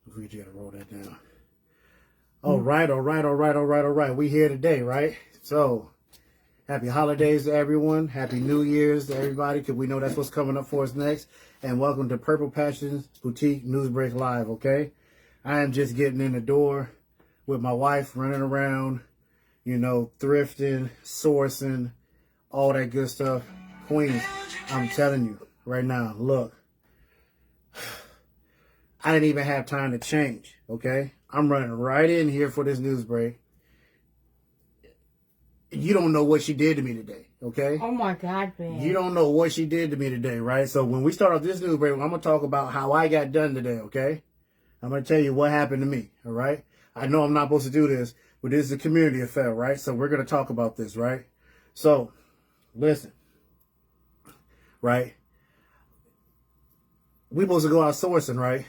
We just gotta roll that down. All right. We here today, right? So, happy holidays to everyone. Happy New Year's to everybody, because we know that's what's coming up for us next. And welcome to Purple Passions Boutique Newsbreak Live, okay? I am just getting in the door with my wife, running around, you know, thrifting, sourcing, all that good stuff. Queens, I'm telling you right now, look. I didn't even have time to change, okay? I'm running right in here for this news break. You don't know what she did to me today, okay? Oh, my God, man. You don't know what she did to me today, right? So when we start off this news break, I'm going to talk about how I got done today, okay? I'm going to tell you what happened to me, all right? I know I'm not supposed to do this, but this is a community affair, right? So we're going to talk about this, right? So, listen, right? We supposed to go out sourcing, right?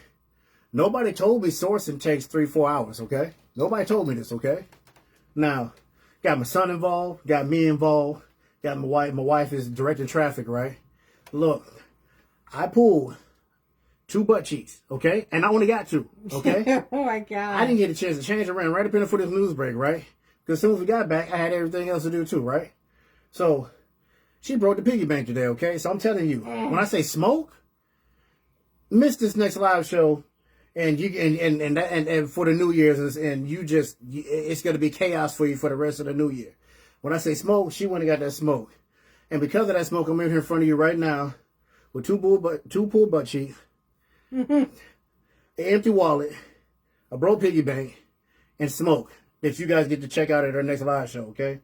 Nobody told me sourcing takes 3-4 hours, okay? Nobody told me this, okay? Now, got my son involved, got me involved, got my wife. My wife is directing traffic, right? Look, I pulled 2 butt cheeks, okay? And I only got 2, okay? Oh, my God. I didn't get a chance to change around right up in there for this news break, right? Because as soon as we got back, I had everything else to do too, right? So, she broke the piggy bank today, okay? So I'm telling you, when I say smoke, miss this next live show. And you and for the New Year's, and it's gonna be chaos for you for the rest of the New Year. When I say smoke, she went and got that smoke, and because of that smoke, I'm in here in front of you right now with 2 pulled butt cheeks, an empty wallet, a broke piggy bank, and smoke that you guys get to check out at our next live show. Okay,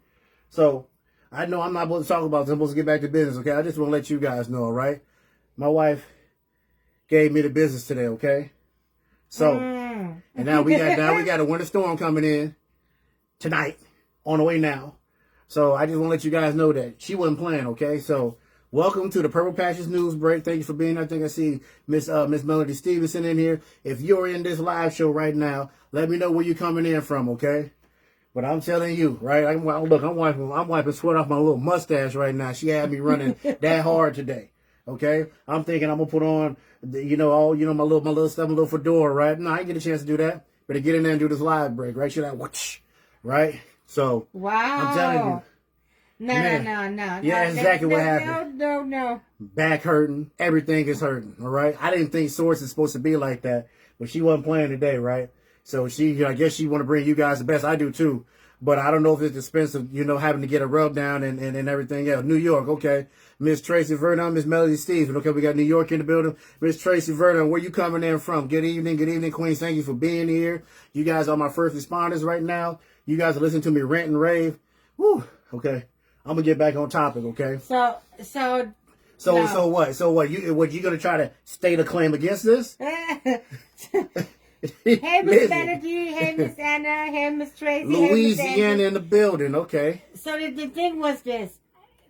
so I know I'm not supposed to talk about this. I'm supposed to get back to business. Okay, I just want to let you guys know. All right, my wife gave me the business today. Okay. So, and now we got a winter storm coming in tonight, on the way now. So I just want to let you guys know that she wasn't playing, okay? So welcome to the Purple Patches News Break. Thank you for being here. I think I see Miss Melody Stevenson in here. If you're in this live show right now, let me know where you're coming in from, okay? But I'm telling you, right? I'm wiping sweat off my little mustache right now. She had me running that hard today. Okay, I'm thinking I'm gonna put on, my little stuff, my little fedora, right? No, I didn't get a chance to do that. Better get in there and do this live break, right? Should I watch, right? So, wow, I'm telling you, no. Yeah, exactly what happened. No. Back hurting, everything is hurting. All right, I didn't think Source is supposed to be like that, but she wasn't playing today, right? So I guess she want to bring you guys the best. I do too. But I don't know if it's expensive, having to get a rub down and everything else. New York, okay. Miss Tracy Vernon, Miss Melody Stevenson. Okay, we got New York in the building. Miss Tracy Vernon, where you coming in from? Good evening, Queens. Thank you for being here. You guys are my first responders right now. You guys are listening to me rant and rave. Woo, okay. I'm gonna get back on topic, okay? So what? So what? You gonna try to state a claim against this? Hey, Miss Melody. Hey, Miss Anna. Hey, Miss Tracy. Louisiana in the building. Okay. So the thing was this.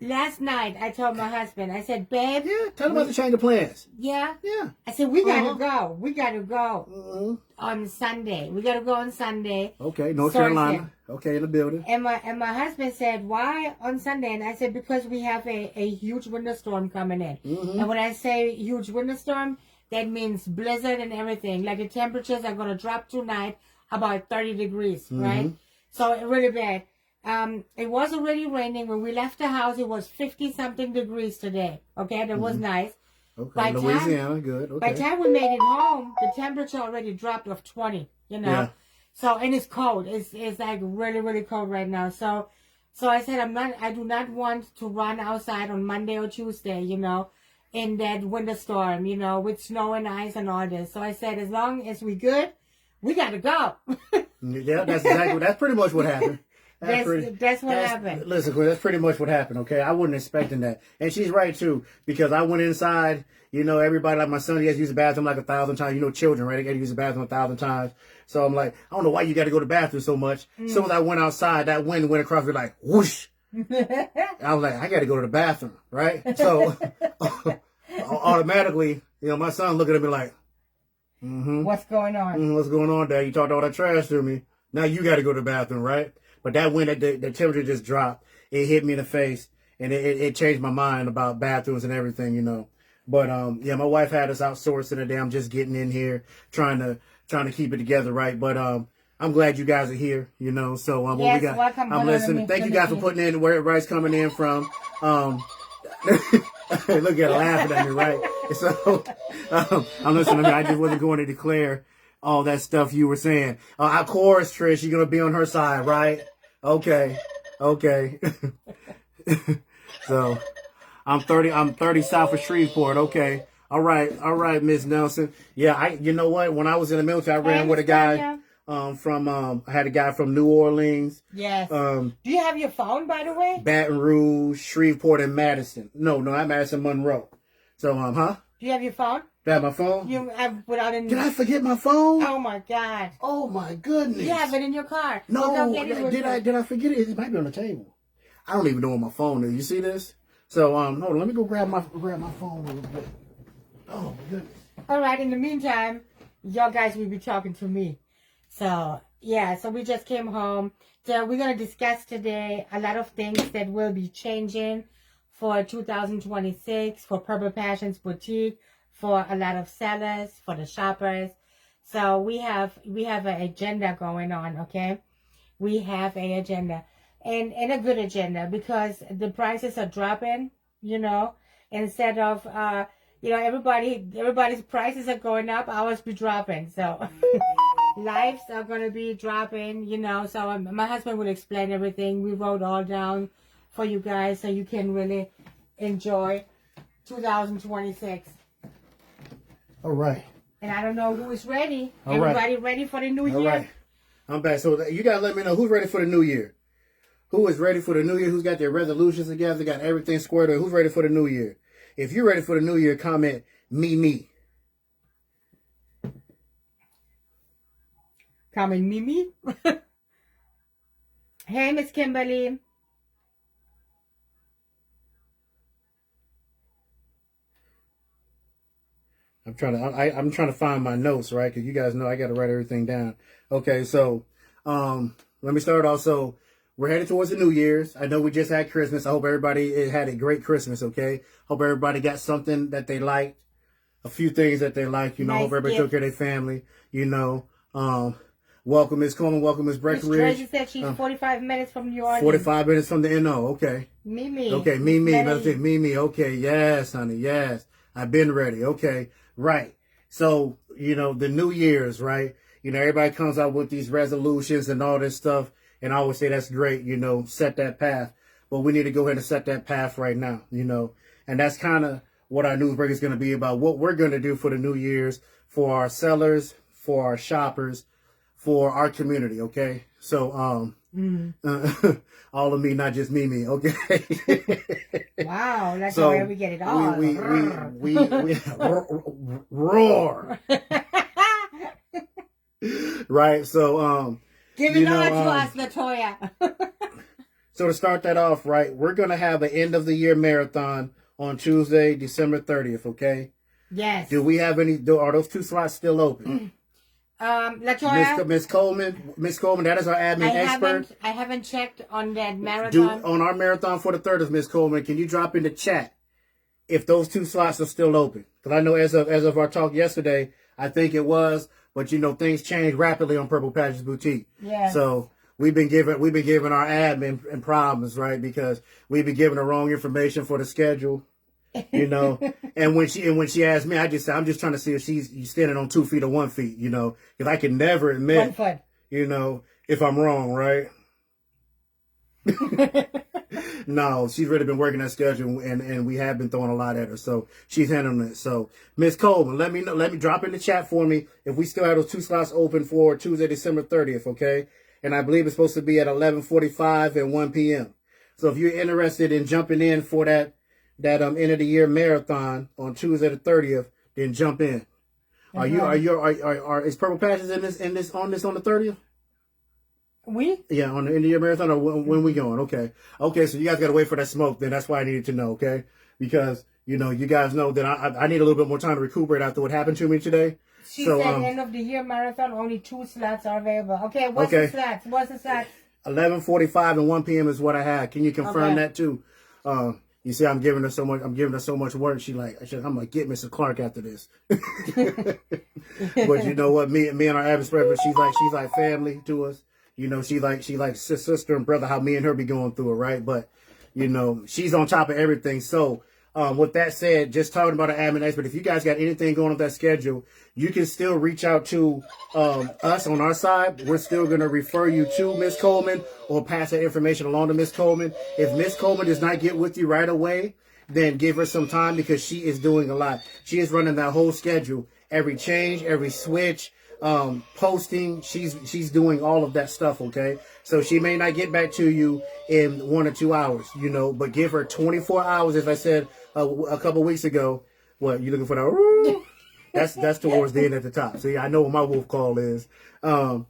Last night, I told my husband, I said, babe. Yeah, tell him about the change of plans. Yeah? Yeah. I said, we got to go. We got to go on Sunday. We got to go on Sunday. Okay, North Carolina. Okay, in the building. And my husband said, why on Sunday? And I said, because we have a huge winter storm coming in. And when I say huge winter storm, that means blizzard and everything. Like the temperatures are going to drop tonight about 30 degrees, right? So really bad. It was already raining. When we left the house, it was 50-something degrees today. Okay, that was nice. Okay, by Louisiana, good. Okay. By the time we made it home, the temperature already dropped of 20, Yeah. So, and it's cold. It's like really, really cold right now. So I said, I do not want to run outside on Monday or Tuesday, in that winter storm, with snow and ice and all this. So I said, as long as we good, we got to go. Yeah, that's pretty much what happened. That's what happened. Listen, that's pretty much what happened, okay? I wasn't expecting that. And she's right, too, because I went inside, everybody, like my son, he has to use the bathroom like 1,000 times. Children, right? They got to use the bathroom 1,000 times. So I'm like, I don't know why you got to go to the bathroom so much. As soon as I went outside, that wind went across me like, whoosh. I was like, I got to go to the bathroom, right? So automatically, my son looking at me like, what's going on? What's going on, Dad? You talked all that trash to me. Now you got to go to the bathroom, right? But that wind, the temperature just dropped. It hit me in the face, and it changed my mind about bathrooms and everything, But my wife had us outsourcing today. I'm just getting in here, trying trying to keep it together, right? But I'm glad you guys are here, you know. So what Yes, we got, welcome. I'm listening. Thank you guys for putting in where everybody's coming in from. Look at her laughing at me, right? So I'm listening. I just wasn't going to declare all that stuff you were saying. Of course, Trish, you're gonna be on her side, right? Okay. So I'm 30 south of Shreveport. Okay. All right, Miss Nelson. Yeah, you know what? When I was in the military, I ran with a guy I had a guy from New Orleans. Yes. Do you have your phone, by the way? Baton Rouge, Shreveport, and Madison. No, not Madison, Monroe. So, huh? Do you have your phone? Do I have my phone? Did I forget my phone? Oh my God. Oh my goodness. You have it in your car. No, did I forget it? It might be on the table. I don't even know where my phone is. You see this? So, hold on. Let me go grab my phone real quick. Oh my goodness. All right. In the meantime, y'all guys will be talking to me. So, yeah. So we just came home. So we're going to discuss today a lot of things that will be changing for 2026 for Purple Passions Boutique, for a lot of sellers, for the shoppers. So we have an agenda going on, okay? We have an agenda. And a good agenda, because the prices are dropping, you know. Instead of everybody's prices are going up, ours be dropping. So lives are gonna be dropping, you know. So my husband will explain everything. We wrote all down for you guys so you can really enjoy 2026. All right. And I don't know who is ready. All Everybody ready for the new year? All right. I'm back. So you gotta let me know who's ready for the new year. Who is ready for the new year? Who's got their resolutions together? Got everything squared away? Who's ready for the new year? If you're ready for the new year, comment me. Comment me. Hey, Miss Kimberly. I'm trying to find my notes, right? Because you guys know I got to write everything down. Okay, so let me start off. So we're headed towards the New Year's. I know we just had Christmas. I hope everybody had a great Christmas, okay? Hope everybody got something that they liked, a few things that they liked, you know. Nice Hope everybody gift. took care of their family, you know. Welcome, Miss Coleman. Welcome, Miss Breckenridge. Tracy said she's 45 minutes from New Orleans. 45 minutes from the NO, okay. Mimi. Okay, Mimi. Okay, yes, honey, yes. I've been ready, okay. Right. So, you know, the New Year's, right? You know, everybody comes out with these resolutions and all this stuff. And I always say that's great, you know, set that path. But we need to go ahead and set that path right now, you know. And that's kind of what our news break is going to be about, what we're going to do for the New Year's, for our sellers, for our shoppers, for our community, okay? So, all of me, not just Mimi, okay? Wow, that's how we get it all. We roar. Right, so, give it all to us, Latoya. So to start that off, right, we're going to have an end of the year marathon on Tuesday, December 30th, okay? Yes. Do we have are those 2 slots still open? Latoya. Miss Coleman, that is our admin expert. I haven't checked on that marathon. On our marathon for the 30th, Miss Coleman, can you drop in the chat if those 2 slots are still open? Because I know as of our talk yesterday, I think it was, but you know, things change rapidly on Purple Patches Boutique. Yeah. So we've been giving our admin problems, right? Because we've been giving the wrong information for the schedule, you know. and when she asked me, I just said, I'm just trying to see if she's standing on 2 feet or 1 feet, you know, because I can never admit, 1 foot, you know, if I'm wrong, right? No, she's really been working that schedule, and we have been throwing a lot at her, so she's handling it. So, Miss Coleman, let me drop in the chat for me if we still have those 2 slots open for Tuesday, December 30th, okay? And I believe it's supposed to be at 11:45 and 1 p.m. So if you're interested in jumping in for that end of the year marathon on Tuesday the 30th, then jump in. Is Purple Passions on the 30th? On the end of year marathon, or when we going? Okay, so you guys gotta wait for that smoke. Then that's why I needed to know, okay? Because you know, you guys know that I need a little bit more time to recuperate after what happened to me today. She said end of the year marathon, only 2 slots are available. Okay, what's the slots? 11:45 and 1 p.m. is what I had. Can you confirm that too? You see, I'm giving her so much. I'm giving her so much work. I'm gonna get Mrs. Clark after this. But you know what? Me and our average person, she's like family to us. You know, she's like sister and brother. How me and her be going through it, right? But you know, she's on top of everything. So, with that said, just talking about an admin expert. If you guys got anything going on that schedule, you can still reach out to us on our side. We're still gonna refer you to Miss Coleman or pass that information along to Miss Coleman. If Miss Coleman does not get with you right away, then give her some time because she is doing a lot. She is running that whole schedule. Every change, every switch, posting, she's doing all of that stuff, okay? So she may not get back to you in 1 or 2 hours, you know, but give her 24 hours, as I said a couple weeks ago. What, you looking for that? That's towards the end at the top. See, I know what my wolf call is. Give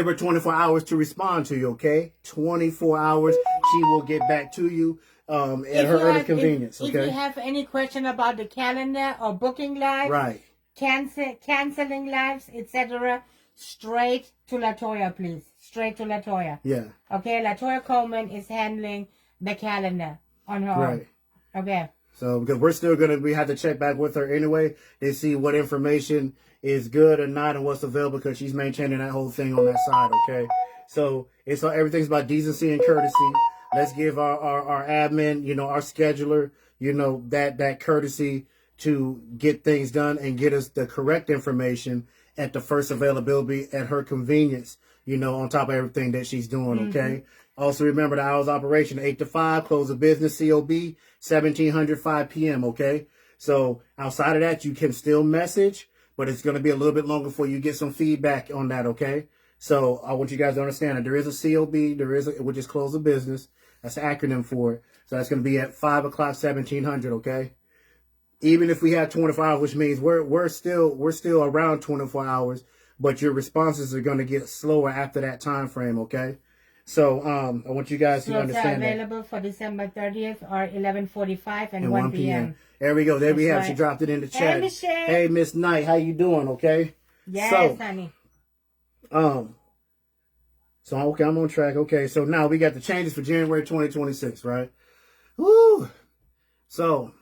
her 24 hours to respond to you, okay? 24 hours, she will get back to you at her early convenience, okay? If you have any question about the calendar or booking live, right, canceling lives, etc., straight to Latoya, please. Straight to Latoya. Yeah. Okay, Latoya Coleman is handling the calendar on her own. Okay. So, because we have to check back with her anyway to see what information is good or not and what's available because she's maintaining that whole thing on that side, okay? So, everything's about decency and courtesy. Let's give our admin, you know, our scheduler, you know, that courtesy to get things done and get us the correct information at the first availability at her convenience, you know, on top of everything that she's doing, okay? Also, remember the hours of operation, 8 to 5, close of business, COB, 1700, 5 p.m., okay? So outside of that, you can still message, but it's going to be a little bit longer before you get some feedback on that, okay? So I want you guys to understand that there is a COB, which is close of business. That's an acronym for it. So that's going to be at 5 o'clock, 1700, okay? Even if we have 24 hours, which means we're still around 24 hours, but your responses are going to get slower after that time frame, okay? So I want you guys to understand that. Available for December 30th or 11:45 and 1 p.m. There we go. There we have. Right. She dropped it in the chat. Hey, Michelle. Hey, Miss Knight, how you doing? Okay. Yes, honey. So okay, I'm on track. Okay, so now we got the changes for January 2026, right? Woo. So,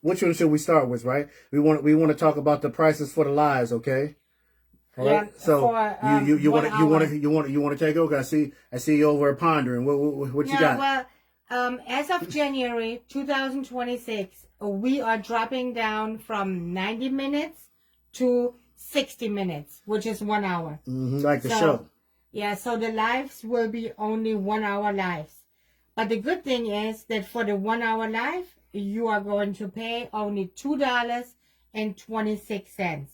which one should we start with, right? We want to talk about the prices for the lives, okay? All right. Yeah, so for, you want to take over? I see you over pondering. What you got? Well, as of January 2026, we are dropping down from 90 minutes to 60 minutes, which is 1 hour. Like the show. Yeah, so the lives will be only 1 hour lives. But the good thing is that for the 1 hour live, you are going to pay only $2.26.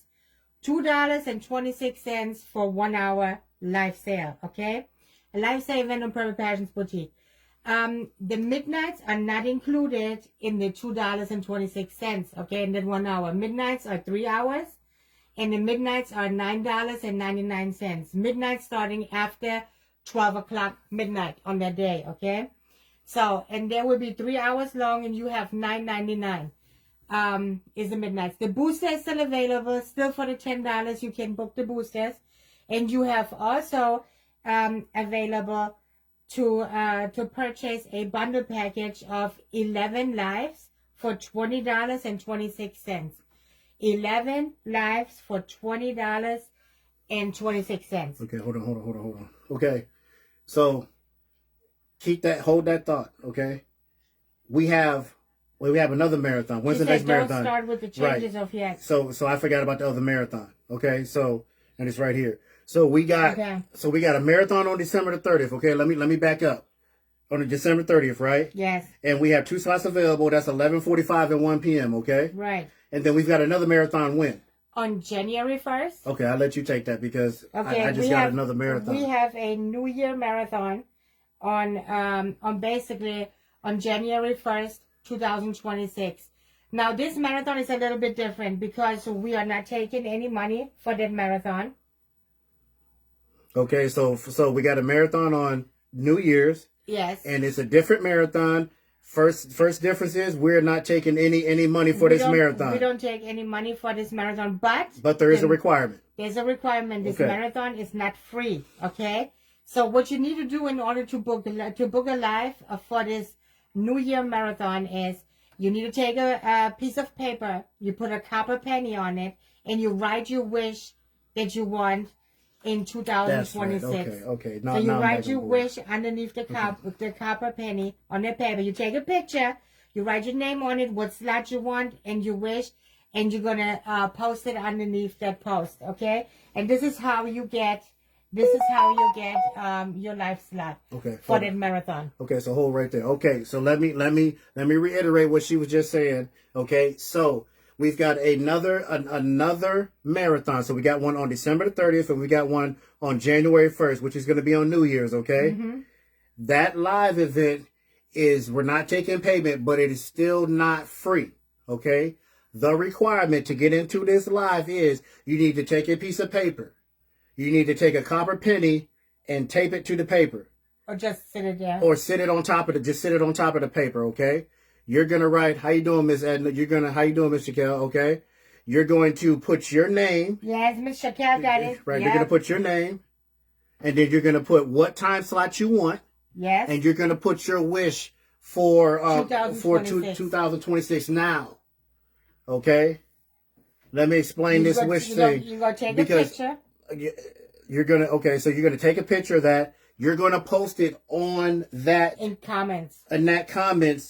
$2.26 for 1 hour live sale, okay? A live sale event on Purple Passions Boutique. The midnights are not included in the $2.26, okay, in that 1 hour. Midnights are 3 hours, and the midnights are $9.99. Midnight starting after 12 o'clock midnight on that day, okay? So, and there will be 3 hours long, and you have $9.99. Is the midnights. The booster is still available, still for the $10. You can book the boosters, and you have also available to purchase a bundle package of 11 lives for $20.26. 11 lives for $20.26. Okay, hold on. Okay, so hold that thought. Okay, we have another marathon. When's the next marathon? Don't start with the changes of yet. So I forgot about the other marathon. Okay, so and it's right here. So we got a marathon on December the 30th. Okay, let me back up. On the December 30th, right? Yes. And we have 2 slots available. That's 11:45 and 1 p.m. Okay. Right. And then we've got another marathon when? On January 1st. Okay, I'll let you take that because I just got another marathon. We have a New Year marathon on basically on January 1st, 2026. Now this marathon is a little bit different because we are not taking any money for that marathon. Okay, so we got a marathon on New Year's. Yes. And it's a different marathon. First difference is we're not taking any money for this marathon. We don't take any money for this marathon, but there is a requirement. There's a requirement. This marathon is not free. Okay. So what you need to do in order to book a live for this New Year marathon is you need to take a piece of paper, you put a copper penny on it, and you write your wish that you want in 2026. That's right. Okay. So you write your wish underneath the copper penny on the paper. You take a picture, you write your name on it, what slot you want, and your wish, and you're gonna post it underneath that post. Okay, and this is how you get your life slot. Okay. For that marathon. Okay, so hold right there. Okay, so let me reiterate what she was just saying. Okay, so we've got another marathon. So we got one on December the 30th, and we got one on January 1st, which is going to be on New Year's. Okay, that live event we're not taking payment, but it is still not free. Okay, the requirement to get into this live is you need to take a piece of paper. You need to take a copper penny and tape it to the paper. Or just sit it down. Or sit it on top of the paper, okay? You're gonna write, how you doing, Miss Edna? How you doing, Miss Shaquille, okay? You're going to put your name. Yes, Miss Shaquille got it. Right, yep. You're gonna put your name, and then you're gonna put what time slot you want. Yes. And you're gonna put your wish for 2026 now. Okay? Let me explain this wish thing. You're gonna take a picture. You're gonna take a picture of that. You're gonna post it on that in comments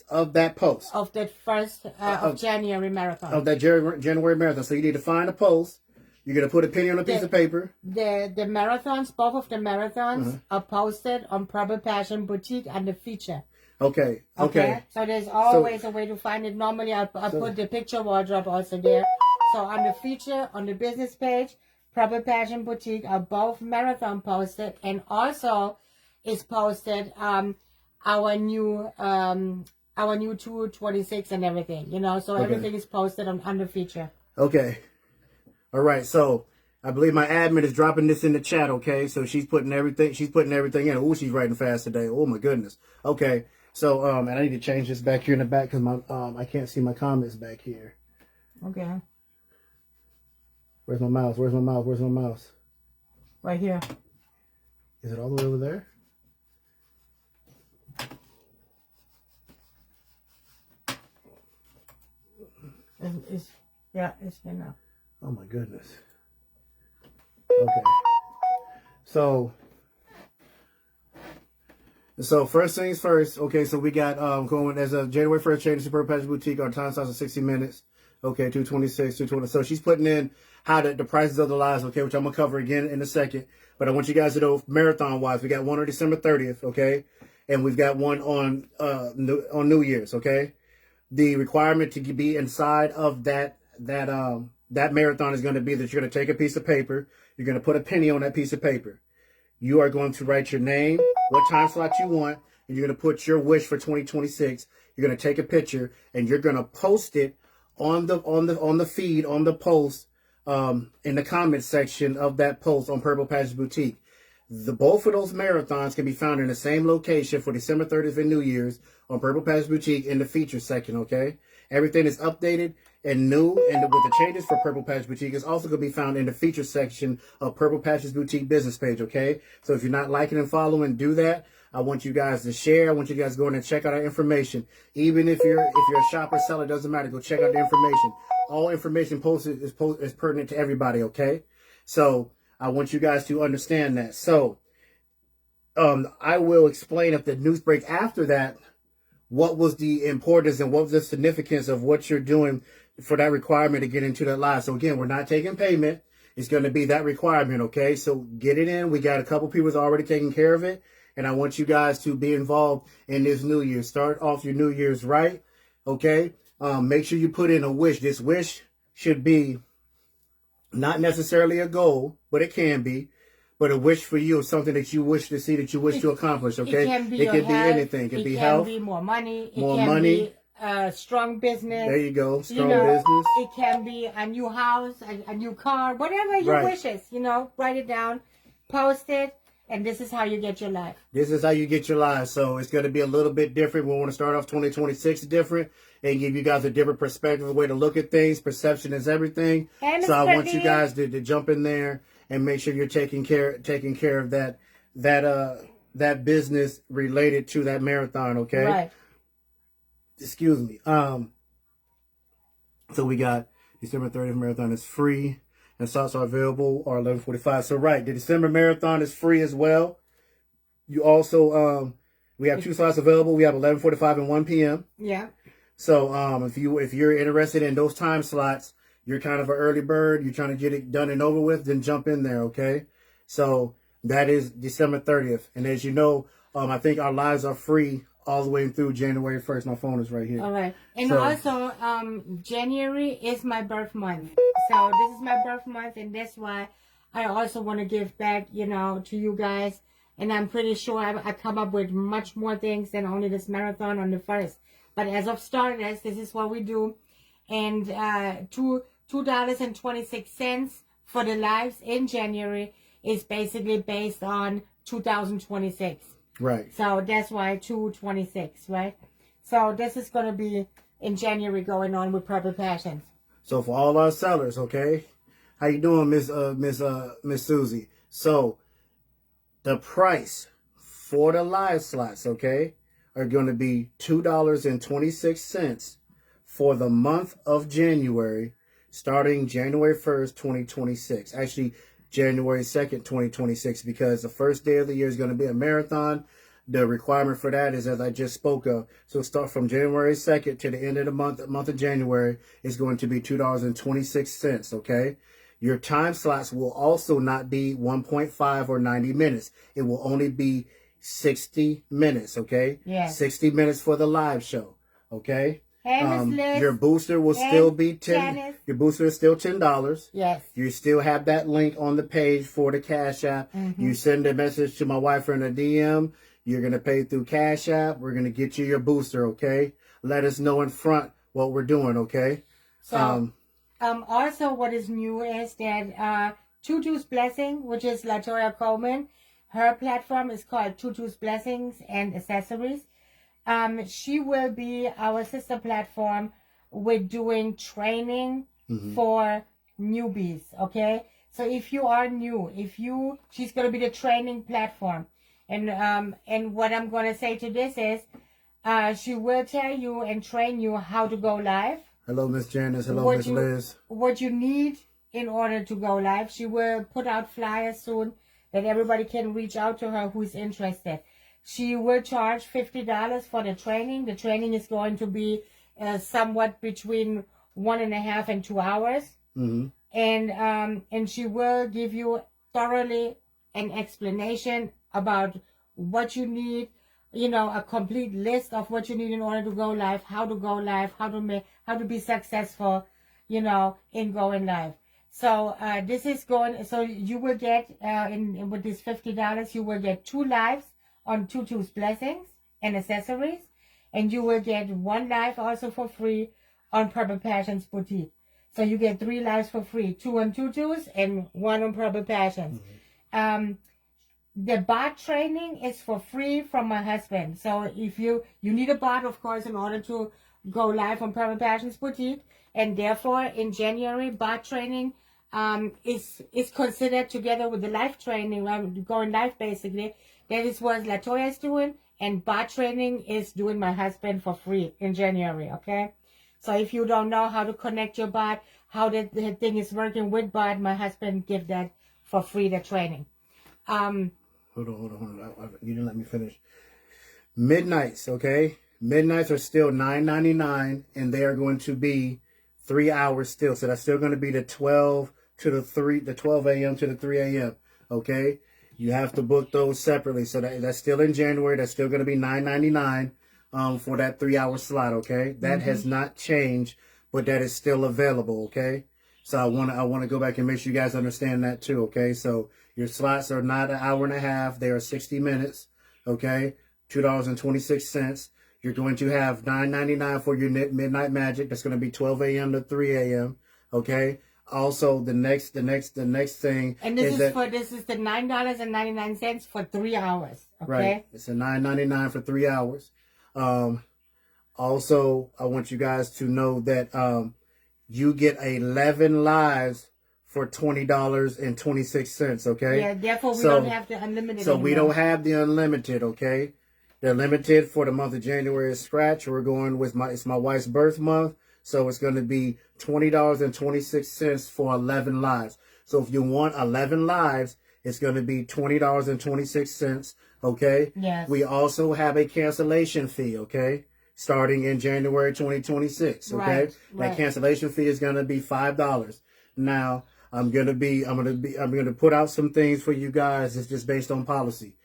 of that post of that first of January marathon. Of that January marathon. So you need to find a post. You're gonna put a penny on a piece of paper. The marathons, both of the marathons, are posted on Purple Passion Boutique under feature. Okay. So there's always a way to find it. Normally, I put the picture wardrobe also there. So on the feature on the business page. Purple Passion Boutique are both marathon posted, and also is posted our new 226 and everything, so everything is posted on the feature. Okay. All right. So I believe my admin is dropping this in the chat. Okay. So she's putting everything in. Oh, she's writing fast today. Oh my goodness. Okay. So and I need to change this back here in the back because my I can't see my comments back here. Okay. Where's my mouse? Right here. Is it all the way over there? It's enough. Oh my goodness. Okay. So first things first. Okay, so we got going as of January 1st, change to Purple Passion Boutique. Our time starts at 60 minutes. Okay, 226, 220. So she's putting in how the prices of the lives, okay, which I'm gonna cover again in a second. But I want you guys to know marathon wise, we got one on December 30th, okay, and we've got one on New Year's, okay. The requirement to be inside of that marathon is going to be that you're going to take a piece of paper, you're going to put a penny on that piece of paper. You are going to write your name, what time slot you want, and you're going to put your wish for 2026. You're going to take a picture and you're going to post it on the feed, on the post, in the comment section of that post on Purple Passion Boutique. Both of those marathons can be found in the same location for December 30th and New Year's on Purple Passion Boutique in the features section, okay? Everything is updated and new, and with the changes for Purple Passion Boutique, it's also going to be found in the features section of Purple Passion Boutique business page, okay? So if you're not liking and following, do that. I want you guys to share. I want you guys to go in and check out our information. Even if you're a shopper, seller, doesn't matter. Go check out the information. All information posted is pertinent to everybody, okay? So I want you guys to understand that. So I will explain at the news break after that what was the importance and what was the significance of what you're doing for that requirement to get into that live. So again, we're not taking payment. It's going to be that requirement, okay? So get it in. We got a couple people that's already taking care of it. And I want you guys to be involved in this New Year. Start off your New Year's right, okay? Make sure you put in a wish. This wish should be not necessarily a goal, but it can be. But a wish for you is something that you wish to see, that you wish to accomplish, okay? It can be anything. It can be health. It can be more money. It more can money. Be strong business. There you go. Strong business. It can be a new house, a new car, whatever your wishes, write it down, post it. And this is how you get your life. This is how you get your life. So it's going to be a little bit different. We want to start off 2026 different and give you guys a different perspective, a way to look at things. Perception is everything. Hey, so I want you guys to jump in there and make sure you're taking care of that business related to that marathon. Okay. Right. excuse me. So we got December 30th marathon is free, and slots are available are 11:45. So right, the December marathon is free as well. You also we have 2 slots available. We have 11:45 and 1 p.m. Yeah. So if you're interested in those time slots, you're kind of an early bird, you're trying to get it done and over with, then jump in there, okay? So that is December 30th. And as you know, I think our lives are free all the way through January 1st. My phone is right here. All right. And So- also, January is my birth month. So this is my birth month, and that's why I also want to give back, you know, to you guys. And I'm pretty sure I come up with much more things than only this marathon on the 1st. But as of starters, this is what we do. And $2.26 for the lives in January is basically based on 2026. Right. So that's why 226, right? So this is going to be in January going on with Purple Passions. So for all our sellers, okay? How you doing, Miss Susie? So the price for the live slots, okay, are going to be $2.26 for the month of January, starting January 1st, 2026. Actually, January 2nd, 2026, because the first day of the year is going to be a marathon. The requirement for that is, as I just spoke of, so start from January 2nd to the end of the month of January is going to be $2.26, okay? Your time slots will also not be 1.5 or 90 minutes. It will only be 60 minutes, okay? Yeah. 60 minutes for the live show, okay? Hey, Miss Liz. Your booster will Hey, still be Janice. Your booster is still $10. Yes. You still have that link on the page for the Cash App. Mm-hmm. You send a message to my wife in a DM. You're going to pay through Cash App. We're going to get you your booster, okay? Let us know in front what we're doing, okay? So, also what is new is that Tutu's Blessing, which is LaToya Coleman, her platform is called Tutu's Blessings and Accessories. She will be our sister platform with doing training for newbies, okay? So if you are new, she's going to be the training platform. And what I'm going to say to this is, she will tell you and train you how to go live. Hello, Miss Janice. Hello, Miss Liz. What you need in order to go live. She will put out flyers soon that everybody can reach out to her who's interested. She will charge $50 for the training. The training is going to be somewhat between 1.5 and 2 hours. Mm-hmm. And she will give you thoroughly an explanation about what you need, you know, a complete list of what you need in order to go live, how to go live, how to be successful, you know, in going live. So this is going. So you will get with this $50, you will get 2 lives on Tutu's Blessings and Accessories, and you will get 1 live also for free on Purple Passions Boutique. So you get 3 lives for free, 2 on Tutu's and 1 on Purple Passions. Mm-hmm. The bot training is for free from my husband. So if you need a bot, of course, in order to go live on Purple Passions Boutique, and therefore in January, bot training is considered together with the live training, going live basically. That is what LaToya is doing, and bot training is doing my husband for free in January, okay? So if you don't know how to connect your bot, how the thing is working with bot, my husband give that for free, the training. Hold on. You didn't let me finish. Midnights, okay? Midnights are still $9.99, and they are going to be 3 hours still. So that's still going to be the 12 a.m. to the 3 a.m., okay? You have to book those separately. So that's still in January. That's still going to be $9.99 for that 3-hour slot, okay? That has not changed, but that is still available, okay? So I want to go back and make sure you guys understand that too, okay? So your slots are not an hour and a half. They are 60 minutes, okay? $2.26. You're going to have $9.99 for your Midnight Magic. That's going to be 12 a.m. to 3 a.m., okay? Also, the next thing and this is the $9.99 for 3 hours, okay? Right. It's a $9.99 for 3 hours. Also, I want you guys to know that you get 11 lives for $20.26, okay? Yeah, therefore we don't have the unlimited So anymore. we don't have the unlimited, okay? They're limited for the month of January scratch. We're going with it's my wife's birth month. So it's going to be $20.26 for 11 lives. So if you want 11 lives, it's going to be $20.26. Okay. Yes. We also have a cancellation fee. Okay. Starting in January 2026. Okay. Right. That cancellation fee is going to be $5. Now I'm going to put out some things for you guys. It's just based on policy.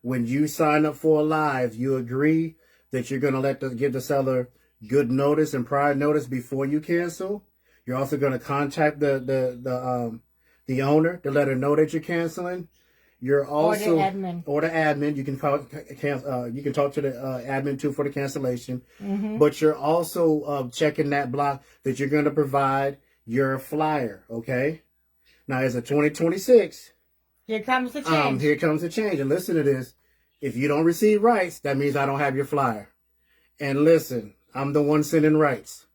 When you sign up for a live, you agree that you're going to give the seller good notice and prior notice before you cancel. You're also going to contact the owner to let her know that you're canceling. You're also or the admin. You can you can talk to the admin too for the cancellation. Mm-hmm. But you're also checking that block that you're going to provide your flyer. Okay. Now, as a 2026, here comes the change. Here comes the change. And listen to this. If you don't receive rights, that means I don't have your flyer. And listen, I'm the one sending rights.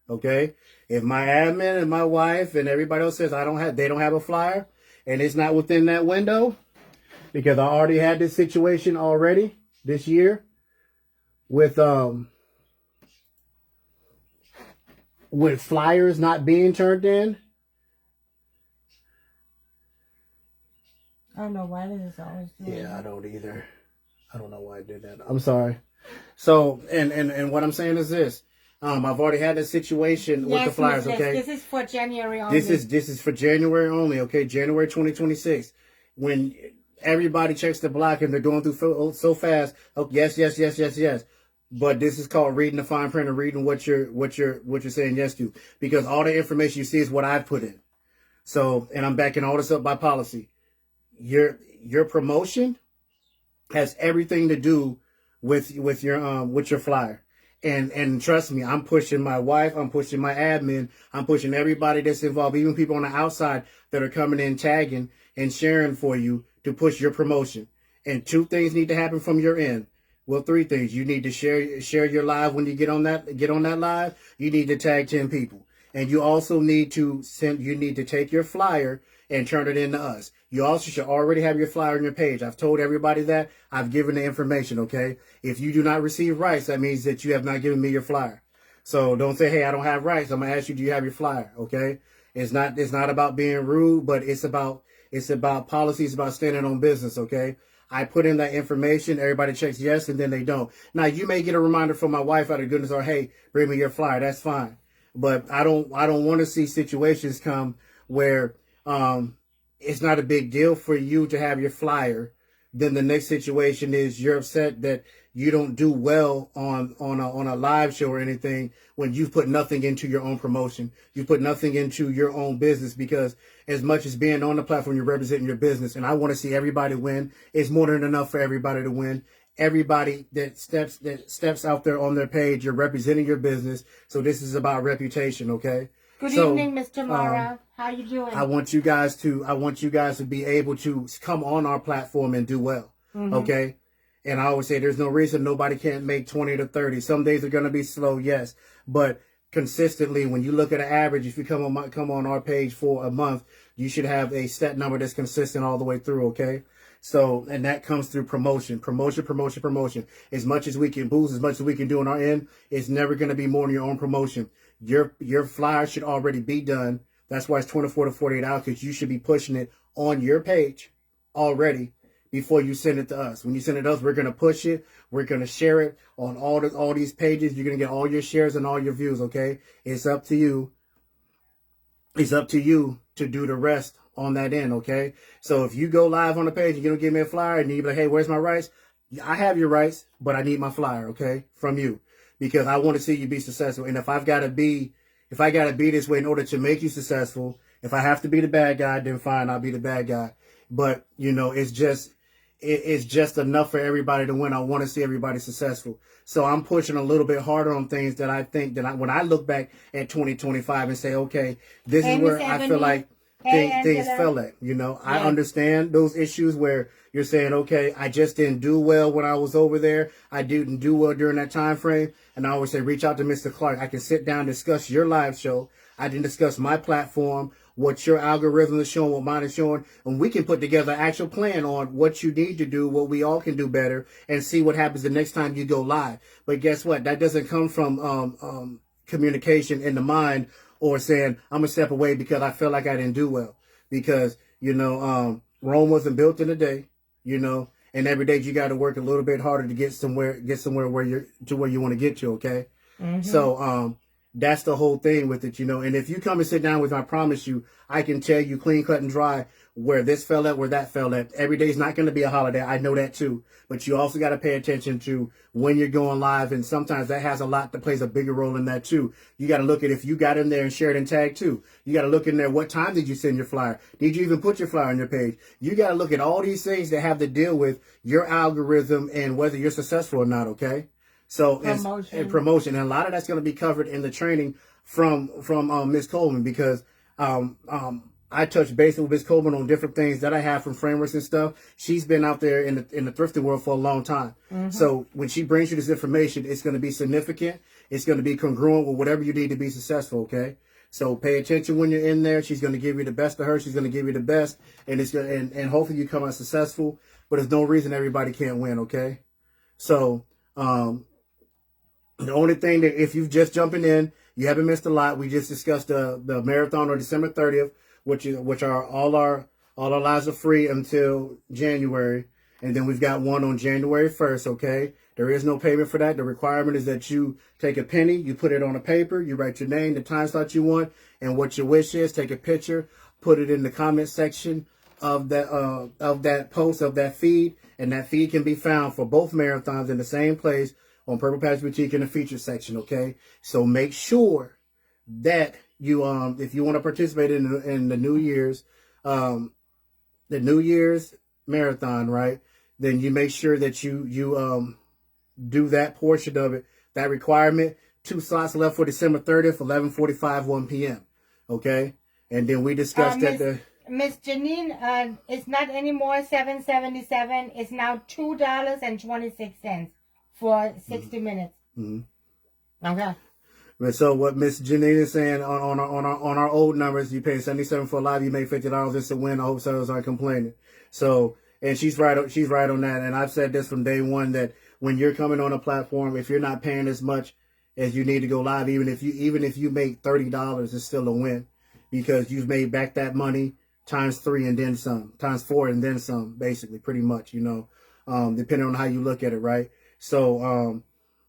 Okay? If my admin and my wife and everybody else says they don't have a flyer and it's not within that window, because I already had this situation already this year with flyers not being turned in. I don't know why this is always doing that. I don't either. I don't know why I did that. I'm sorry. So, and what I'm saying is this. I've already had this situation with the flyers, okay? This is for January only. This is for January only, okay? January 2026. When everybody checks the block and they're going through so fast, oh, yes. But this is called reading the fine print and reading what you're saying yes to. Because all the information you see is what I've put in. So, and I'm backing all this up by policy. Your promotion has everything to do with your flyer. And trust me, I'm pushing my wife, I'm pushing my admin, I'm pushing everybody that's involved, even people on the outside that are coming in tagging and sharing for you to push your promotion. And 2 things need to happen from your end. Well, 3 things. You need to share your live when you get on that live. You need to tag 10 people. And you also need to take your flyer and turn it into us. You also should already have your flyer on your page. I've told everybody that. I've given the information, okay? If you do not receive rights, that means that you have not given me your flyer. So don't say, hey, I don't have rights. I'm going to ask you, do you have your flyer, okay? It's not about being rude, but it's about policy. It's about standing on business, okay? I put in that information. Everybody checks yes, and then they don't. Now, you may get a reminder from my wife out of goodness or, hey, bring me your flyer. That's fine. But I don't want to see situations come where it's not a big deal for you to have your flyer. Then the next situation is you're upset that you don't do well on a live show or anything when you've put nothing into your own promotion. You put nothing into your own business, because as much as being on the platform, you're representing your business. And I want to see everybody win. It's more than enough for everybody to win. Everybody that steps out there on their page, you're representing your business. So this is about reputation, okay? Good evening, Mr. Mara. How you doing? I want you guys to be able to come on our platform and do well. Mm-hmm. Okay? And I always say there's no reason nobody can't make 20 to 30. Some days are going to be slow, yes. But consistently, when you look at an average, if you come on our page for a month, you should have a set number that's consistent all the way through, okay? So, and that comes through promotion. As much as we can boost, as much as we can do on our end, it's never going to be more than your own promotion. Your flyer should already be done. That's why it's 24 to 48 hours, because you should be pushing it on your page already before you send it to us. When you send it to us, we're going to push it. We're going to share it on all these pages. You're going to get all your shares and all your views, okay? It's up to you. It's up to you to do the rest on that end, okay? So if you go live on the page and you don't give me a flyer and you be like, hey, where's my rights? I have your rights, but I need my flyer, okay, from you, because I want to see you be successful. And if I got to be this way in order to make you successful, if I have to be the bad guy, then fine, I'll be the bad guy. But, it's just enough for everybody to win. I want to see everybody successful. So I'm pushing a little bit harder on things that I think that when I look back at 2025 and say, okay, this is where I feel like things fell at. I understand those issues where you're saying, okay, I just didn't do well when I was over there. I didn't do well during that time frame. And I always say, reach out to Mr. Clark. I can sit down and discuss your live show. I can discuss my platform, what your algorithm is showing, what mine is showing, and we can put together an actual plan on what you need to do, what we all can do better, and see what happens the next time you go live. But guess what? That doesn't come from communication in the mind or saying, I'm going to step away because I feel like I didn't do well. Because, Rome wasn't built in a day, and every day you got to work a little bit harder to get somewhere where you want to get to. Okay. Mm-hmm. So, that's the whole thing with it, and if you come and sit down with me, I promise you, I can tell you clean, cut, and dry where this fell at, where that fell at. Every day is not going to be a holiday. I know that too. But you also got to pay attention to when you're going live. And sometimes that has a lot that plays a bigger role in that too. You got to look at if you got in there and shared and tagged too. You got to look in there. What time did you send your flyer? Did you even put your flyer on your page? You got to look at all these things that have to deal with your algorithm and whether you're successful or not. Okay. So promotion. And a lot of that's going to be covered in the training from Ms. Coleman, because I touch base with Ms. Coleman on different things that I have from frameworks and stuff. She's been out there in the thrifting world for a long time. Mm-hmm. So when she brings you this information, it's going to be significant. It's going to be congruent with whatever you need to be successful. Okay. So pay attention when you're in there. She's going to give you the best of her. She's going to give you the best, and and hopefully you come out successful. But there's no reason everybody can't win. Okay. So the only thing that if you've just jumping in, you haven't missed a lot. We just discussed the marathon on December 30th, which are all our lives are free until January, and then we've got one on January 1st. Okay, there is no payment for that. The requirement is that you take a penny, you put it on a paper, you write your name, the time slot you want, and what your wish is. Take a picture, put it in the comment section of that post, of that feed, and that feed can be found for both marathons in the same place on Purple Patch Boutique in the feature section. Okay, so make sure that you if you want to participate in the New Year's marathon, right? Then you make sure that you do that portion of it, that requirement. 2 slots left for December 30th, 11:45, 1 p.m. Okay, and then we discussed that Miss Janine, it's not anymore $7.77. It's now $2.26 for 60 minutes. Mm-hmm. Okay. So what Miss Janine is saying on our old numbers, you pay $77 for a live, you make $50. It's a win. I hope sellers aren't complaining. So, and she's right on that. And I've said this from day one, that when you're coming on a platform, if you're not paying as much as you need to go live, even if you make $30, it's still a win, because you've made back that money times 3 and then some, times 4 and then some, basically, pretty much, depending on how you look at it, right? So,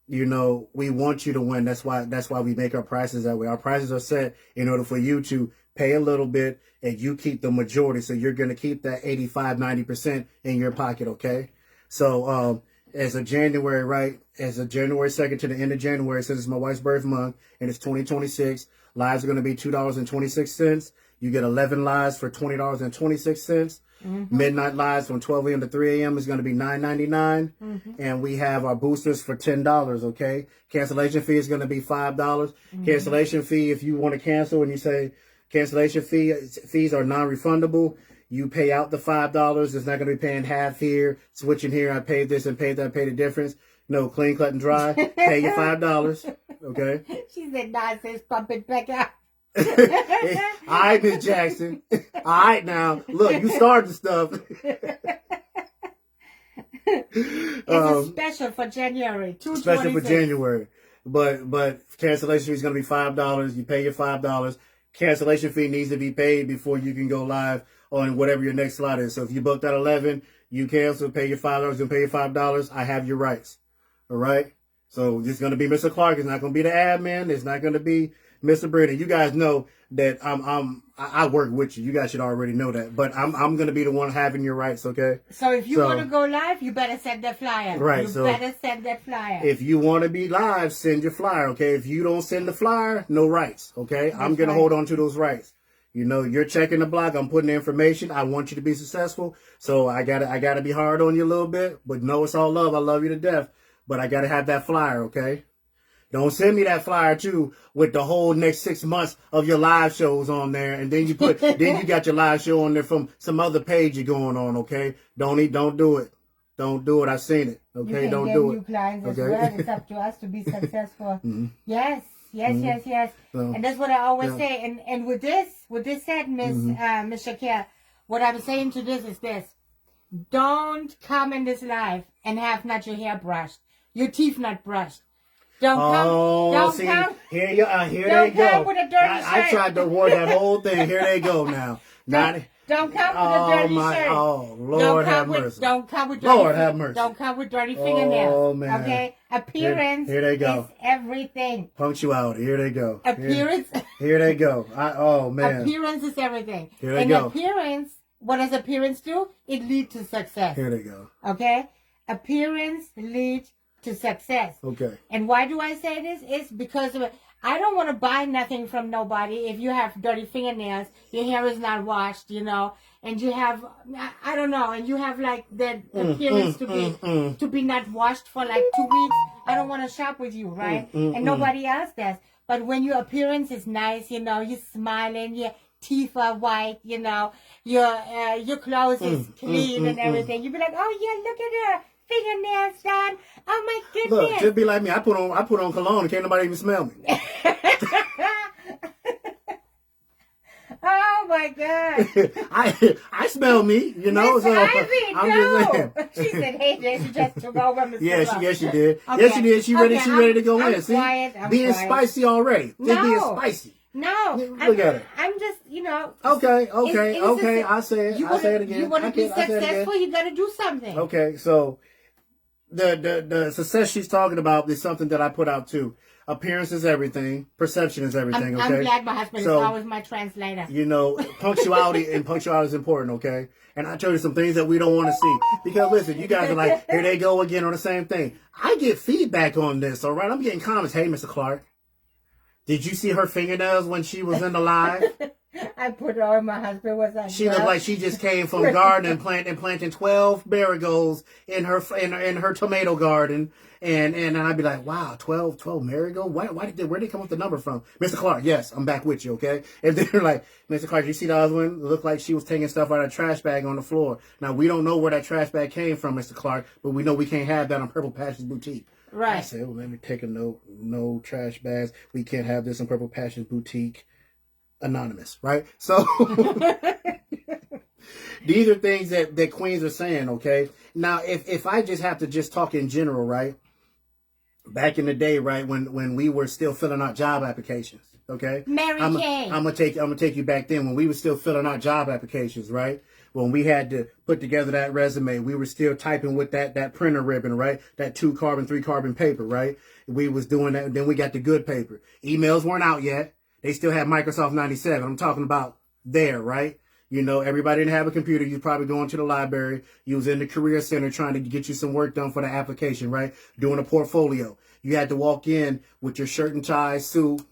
we want you to win. That's why we make our prices that way. Our prices are set in order for you to pay a little bit and you keep the majority. So you're going to keep that 85, 90% in your pocket. Okay. So, as of January, right? As of January 2nd to the end of January, since it's my wife's birth month and it's 2026, lives are going to be $2.26. You get 11 lives for $20.26. Mm-hmm. Midnight lives from 12 a.m. to 3 a.m. is going to be $9.99. Mm-hmm. And we have our boosters for $10. Okay. Cancellation fee is going to be $5. Mm-hmm. Cancellation fee, if you want to cancel and you say cancellation fees are non-refundable, you pay out the $5. It's not going to be paying half here, switching here. I paid this and paid that, paid the difference. No, clean, cut, and dry. Pay your $5. Okay. She said, nonsense, pump it back out. All right, Miss Jackson. All right, now look, you started the stuff. It's a special for January. Special for January, but cancellation fee is going to be $5. You pay your $5. Cancellation fee needs to be paid before you can go live on whatever your next slot is. So if you booked at 11, you cancel, pay your $5, and pay your $5. I have your rights. All right. So it's going to be Mr. Clark. It's not going to be the admin. It's not going to be Mr. Brady. You guys know that I work with you. You guys should already know that. But I'm going to be the one having your rights, okay? So if you want to go live, you better send that flyer. Right. You better send that flyer. If you want to be live, send your flyer, okay? If you don't send the flyer, no rights, okay? That's I'm going to hold on to those rights. You're checking the blog. I'm putting the information. I want you to be successful. So I gotta be hard on you a little bit. But no, it's all love. I love you to death. But I got to have that flyer, okay? Don't send me that flyer, too, with the whole next 6 months of your live shows on there. And then you got your live show on there from some other page you're going on, okay? Don't do it. Don't do it. I've seen it, okay? Don't do it. New clients as well. It's up to us to be successful. Mm-hmm. Yes. Yes. So, And that's what I always yeah. say. And with this said, Miss Shakira, what I'm saying to this is this. Don't come in this life and have not your hair brushed, your teeth not brushed. Don't come. Here you are. Here Don't they come go. with a dirty I shirt. tried to avoid that whole thing. Here they go now. Don't come with a dirty shirt. Oh, Lord have mercy. Don't come with dirty Lord have mercy. Don't come with dirty fingernails. Oh, man. Okay? Appearance Here they go. is everything. Punctuality. Here they go. Appearance. Here they go. Oh, man. Appearance is everything. Here they and go. Appearance, what does appearance do? It leads to success. Here they go. Okay? Appearance leads to success. Okay. And why do I say this? It's because I don't want to buy nothing from nobody if you have dirty fingernails, your hair is not washed, and you have, I don't know, and you have like that appearance to be not washed for like 2 weeks. I don't want to shop with you, right? And nobody else does. But when your appearance is nice, you're smiling, your teeth are white, your clothes is clean and everything. You be like, oh yeah, look at her. Fingernails done. Oh my goodness. Look, just be like me. I put on cologne and can't nobody even smell me. Oh my God. I smell me, Miss so Ivy, I'm no. just saying. She said, hey, Jay, she just took over Mr. Yes, she did. Okay. Yes, she did. She ready to go I'm in. See? quiet, Being quiet. spicy already. No. Just being spicy. No. Look at her. I'm just, Okay. it's I say it. I say it again. You want to be I say it again. successful, you got to do something. Okay, so the success she's talking about is something that I put out too. Appearance is everything. Perception is everything. I'm Okay. glad my husband is always my translator. Punctuality is important. Okay. And I tell you some things that we don't want to see because listen, you guys are like, here they go again on the same thing. I get feedback on this. All right, I'm getting comments. Hey, Mr. Clark, did you see her fingernails when she was in the live? I put her on. My husband was like, She looked like she just came from garden and planting 12 marigolds in her tomato garden. And I'd be like, wow, 12 marigolds? Where did they come up with the number from? Mr. Clark, yes, I'm back with you, okay? If they're like, Mr. Clark, you see the other one? It looked like she was taking stuff out of a trash bag on the floor. Now, we don't know where that trash bag came from, Mr. Clark, but we know we can't have that on Purple Passions Boutique. Right. I said, well, let me take a note. No trash bags. We can't have this in Purple Passions Boutique. Anonymous, right? So these are things that queens are saying, okay? Now, if I just have to just talk in general, right? Back in the day, right, when we were still filling out job applications, okay? Mary Kay. I'm gonna take you back then when we were still filling out job applications, right? When we had to put together that resume, we were still typing with that printer ribbon, right? That 2 carbon, 3 carbon paper, right? We was doing that. Then we got the good paper. Emails weren't out yet. They still had Microsoft 97. I'm talking about there, right? Everybody didn't have a computer. You was probably going to the library. You was in the career center trying to get you some work done for the application, right? Doing a portfolio. You had to walk in with your shirt and tie, suit,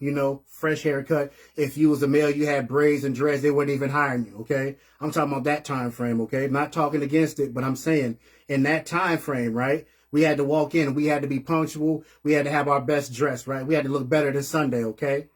fresh haircut. If you was a male, you had braids and dreads. They wouldn't even hire you, okay? I'm talking about that time frame, okay? Not talking against it, but I'm saying in that time frame, right? We had to walk in and we had to be punctual. We had to have our best dress, right? We had to look better than Sunday, okay?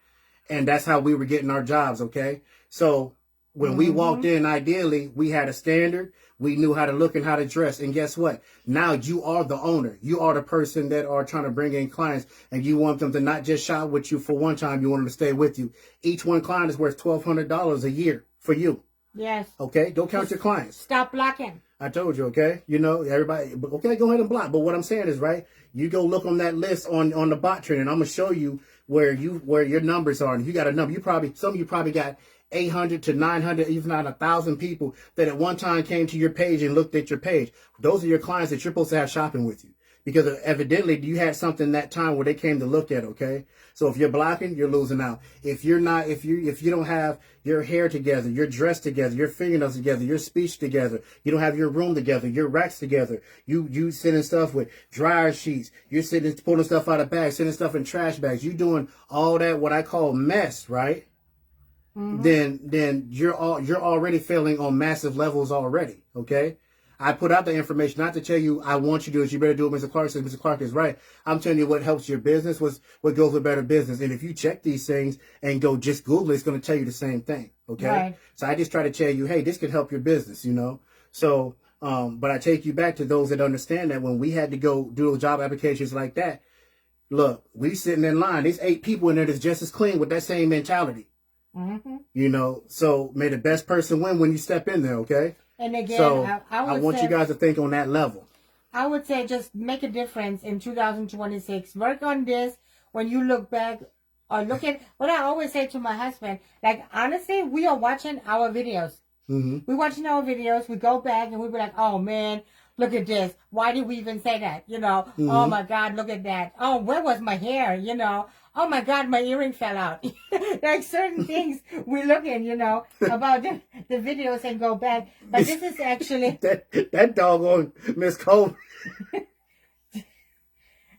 And that's how we were getting our jobs, okay? So when we walked in, ideally, we had a standard. We knew how to look and how to dress. And guess what? Now you are the owner. You are the person that are trying to bring in clients. And you want them to not just shop with you for one time. You want them to stay with you. Each one client is worth $1,200 a year for you. Yes. Okay? Don't count your clients. Stop blocking. I told you, okay? Everybody, okay, go ahead and block. But what I'm saying is, right, you go look on that list on the bot trend, and I'm going to show you where your numbers are. And you got a number. Some of you probably got 800 to 900, even not 1,000 people that at one time came to your page and looked at your page. Those are your clients that you're supposed to have shopping with you. Because evidently you had something that time where they came to look at, okay? So if you're blocking, you're losing out. If you don't have your hair together, your dress together, your fingernails together, your speech together, you don't have your room together, your racks together, you sending stuff with dryer sheets, you're sitting pulling stuff out of bags, sending stuff in trash bags, you doing all that what I call mess, right? Then you're already failing on massive levels already, okay? I put out the information not to tell you I want you to do it. You better do what Mr. Clark says. Mr. Clark is right. I'm telling you what helps your business, what goes with better business. And if you check these things and go just Google it, it's going to tell you the same thing. Okay. Right. So I just try to tell you, hey, this could help your business, So, but I take you back to those that understand that when we had to go do job applications like that, look, we sitting in line. There's 8 people in there that's just as clean with that same mentality. Mm-hmm. You know, so may the best person win when you step in there, okay? And again, so I want you guys to think on that level. I would say just make a difference in 2026. Work on this when you look back or look at what I always say to my husband. Like, honestly, we are watching our videos. Mm-hmm. We're watching our videos. We go back and we be like, oh, man, look at this. Why did we even say that? You know, Mm-hmm. Oh, my God, look at that. Oh, where was my hair? You know, oh, my God, my earring fell out. Like certain things we look in, you know, about the videos and go back. But this is actually... that doggone Miss Cole.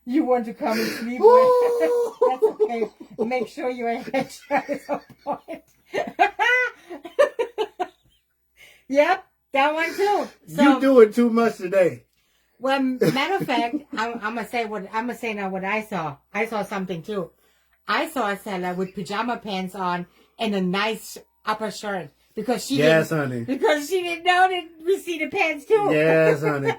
You want to come and sleep with? That's okay. Make sure your headshot is on point. Yep, that one too. So, you doing too much today. Well, matter of fact, I'm gonna say now what I saw. I saw something too. I saw a seller with pajama pants on and a nice upper shirt because she didn't know that we see the pants too. Yes, honey.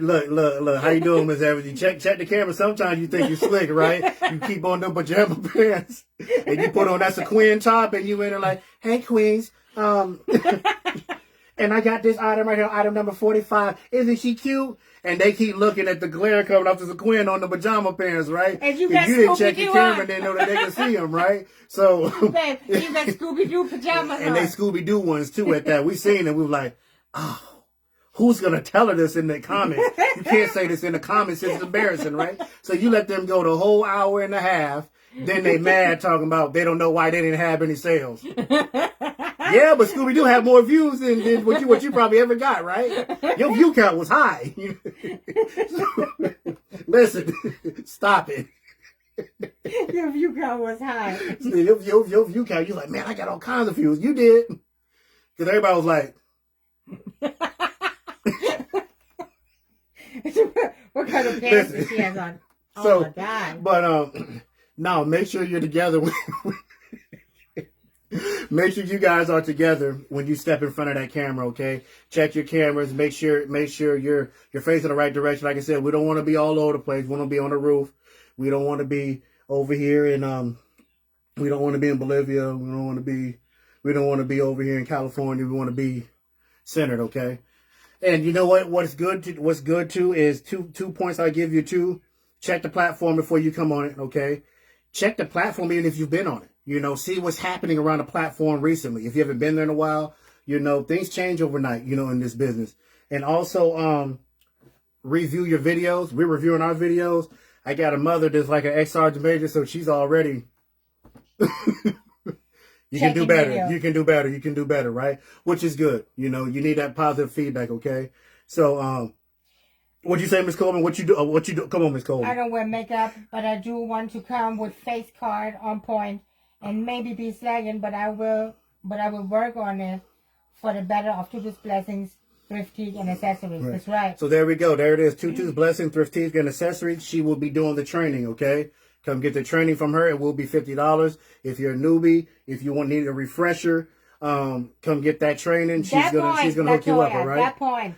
Look. How you doing, Miss Evans? You check the camera. Sometimes you think you're slick, right? You keep on them pajama pants and you put on that sequin top and you in there like, hey, Queens, and I got this item right here, item number 45. Isn't she cute? And they keep looking at the glare coming off the sequin on the pajama pants, right? And you didn't check the camera and they know that they can see them, right? So babe, you got Scooby-Doo pajamas and on. they Scooby-Doo ones too at that. We seen them. We were like, oh, who's going to tell her this in the comments? You can't say this in the comments. It's embarrassing, right? So you let them go the whole hour and a half. Then they mad talking about they don't know why they didn't have any sales. Yeah, but Scooby-Doo had more views than what you probably ever got, right? Your view count was high. Listen, stop it. Your view count was high. Your view count, you're like, man, I got all kinds of views. You did. Because everybody was like... What kind of pants does she has on? Oh, my God. But, no, make sure you're together. Make sure you guys are together when you step in front of that camera, okay? Check your cameras. Make sure you're facing the right direction. Like I said, we don't want to be all over the place. We want to be on the roof. We don't want to be over here in we don't want to be in Bolivia. We don't want to be over here in California. We want to be centered, okay? And you know what? What's good too is two points I give you too. Check the platform before you come on it, okay? Check the platform even if you've been on it. You know, see what's happening around the platform recently. If you haven't been there in a while, you know, things change overnight, you know, in this business. And also review your videos. We're reviewing our videos. I got a mother that's like an ex-sergeant major, so she's already... You can do better. Video. You can do better. You can do better, right? Which is good. You know, you need that positive feedback, okay? So, what'd you say, Miss Coleman? What you do? Come on, Miss Coleman. I don't wear makeup, but I do want to come with face card on point and maybe be slagging, but I will work on it for the better of Tutu's Blessings, Thrifty, and Accessories. Right. That's right. So there we go. There it is. Tutu's Blessing, Thrifty, and Accessories. She will be doing the training, okay? Come get the training from her. It will be $50. If you're a newbie, if you need a refresher, come get that training. She's gonna hook you up, all right? At that point.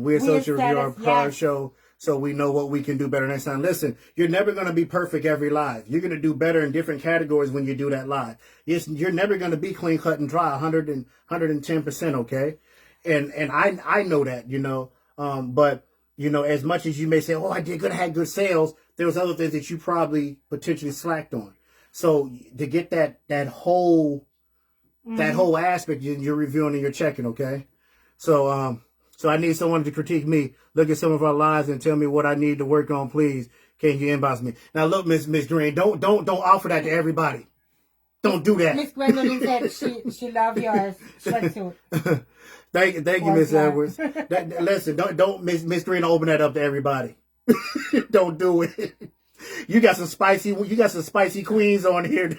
We associate with our prior show, so we know what we can do better next time. Listen, you're never going to be perfect every live. You're going to do better in different categories when you do that live. You're never going to be clean, cut, and dry 110%, okay? And I know that, you know. But, you know, as much as you may say, oh, I did good, I had good sales, there was other things that you probably potentially slacked on. So to get that whole aspect, you're reviewing and you're checking, okay? So I need someone to critique me, look at some of our lives and tell me what I need to work on, please. Can you inbox me? Now look, Miss Green, don't offer that to everybody. Don't do that. Miss Gwendolyn said she loved your sweatsuit. Thank you, Miss Edwards. Listen, don't Miss Green open that up to everybody. Don't do it. You got some spicy queens on here.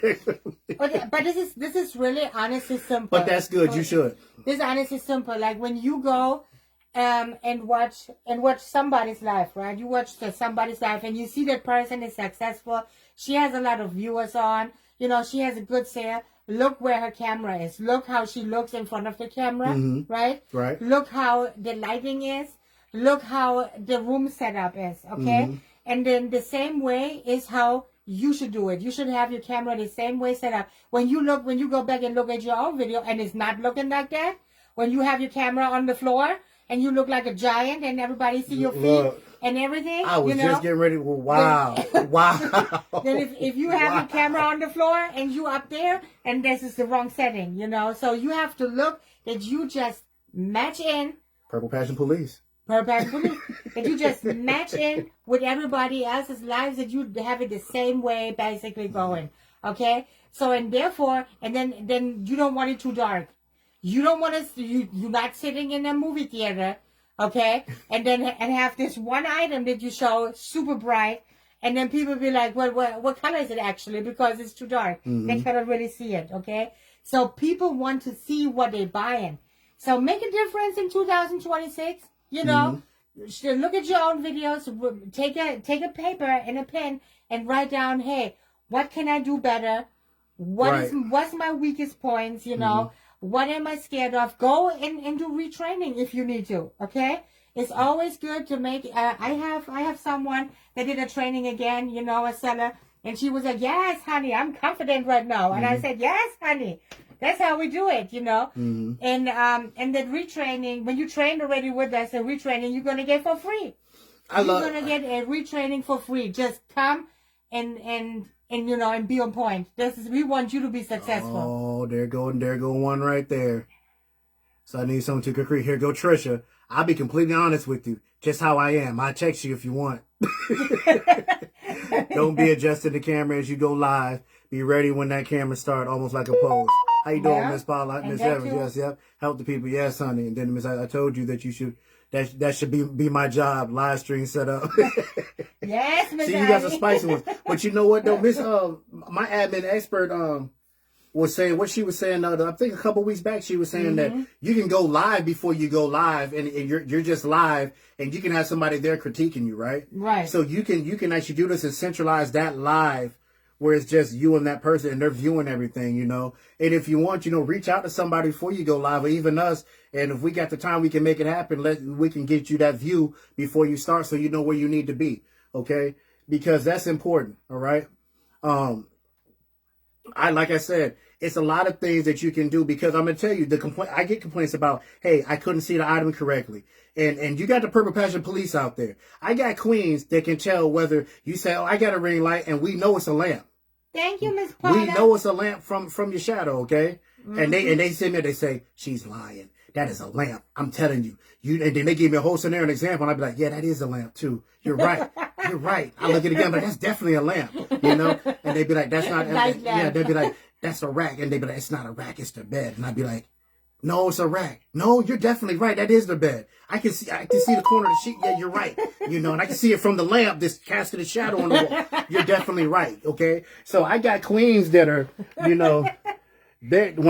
Okay, but this is really honestly simple. But that's good. You should. This is honestly simple. Like when you go and watch somebody's life, right? You watch somebody's life and you see that person is successful. She has a lot of viewers on. You know, she has a good sale. Look where her camera is. Look how she looks in front of the camera, right? Right. Look how the lighting is. Look how the room setup is, okay? And then the same way is how you should do it. You should have your camera the same way set up. When you go back and look at your own video and it's not looking like that, when you have your camera on the floor and you look like a giant and everybody see your feet and everything. I was just getting ready. Wow. Wow. Then if you have your camera on the floor and you up there and this is the wrong setting, so you have to look that you just match in. Purple Passion Police. That you just match in with everybody else's lives, that you have it the same way basically going. Okay? So, and therefore, and then you don't want it too dark. You don't want to, you're not sitting in a movie theater, okay? And have this one item that you show super bright, and then people be like, what color is it actually? Because it's too dark. They cannot really see it, okay? So people want to see what they're buying. So make a difference in 2026. Look at your own videos. Take a paper and a pen and write down, hey, what can I do better? What's my weakest points? What am I scared of? Go and do retraining if you need to. Okay, it's always good to make. I have someone that did a training again. A seller, and she was like, "Yes, honey, I'm confident right now." And I said, "Yes, honey." That's how we do it, And that retraining, when you train already with us, the retraining you're gonna get for free. You're gonna get a retraining for free. Just come and be on point. We want you to be successful. Oh, there go one right there. So I need something to concrete. Here go Trisha. I'll be completely honest with you, just how I am. I'll text you if you want. Don't be adjusting the camera as you go live. Be ready when that camera start, almost like a pose. How you doing, Miss Paula? Miss Evans? Yes, yep. Help the people. Yes, honey. And then Miss, I told you that you should. That should be my job. Live stream setup. Yes, Miss. See, you got some spicy ones. But you know what though, Miss my admin expert was saying what she was saying. I think a couple weeks back she was saying that you can go live before you go live, and you're just live, and you can have somebody there critiquing you, right? Right. So you can actually do this and centralize that live, where it's just you and that person and they're viewing everything, And if you want, reach out to somebody before you go live, or even us. And if we got the time, we can make it happen. We can get you that view before you start, so you know where you need to be. Okay. Because that's important. All right. Like I said, it's a lot of things that you can do, because I'm going to tell you I get complaints about, hey, I couldn't see the item correctly. And you got the Purple Passion Police out there. I got queens that can tell whether you say, oh, I got a ring light, and we know it's a lamp. Thank you, Miss Paula. We know it's a lamp from your shadow, okay? And they sit there, they say, she's lying. That is a lamp. I'm telling you. And then they give me a whole scenario and example, and I'd be like, yeah, that is a lamp too. You're right. You're right. I look at it again, but that's definitely a lamp. And they'd be like, that's not yeah, they'd be like, that's a rack. And they'd be like, it's not a rack, it's the bed. And I'd be like, no, it's a rack. No, you're definitely right. That is the bed. I can see the corner of the sheet. Yeah, you're right. And I can see it from the lamp, this casting a shadow on the wall. You're definitely right. Okay. So I got queens that are, when